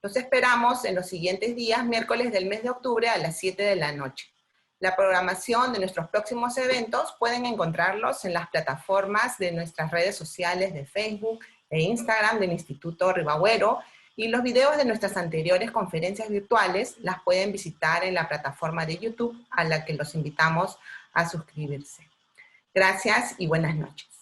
Los esperamos en los siguientes días, miércoles del mes de octubre a las 7 de la noche. La programación de nuestros próximos eventos pueden encontrarlos en las plataformas de nuestras redes sociales de Facebook e Instagram del Instituto Ribagüero, y los videos de nuestras anteriores conferencias virtuales las pueden visitar en la plataforma de YouTube a la que los invitamos a suscribirse. Gracias y buenas noches.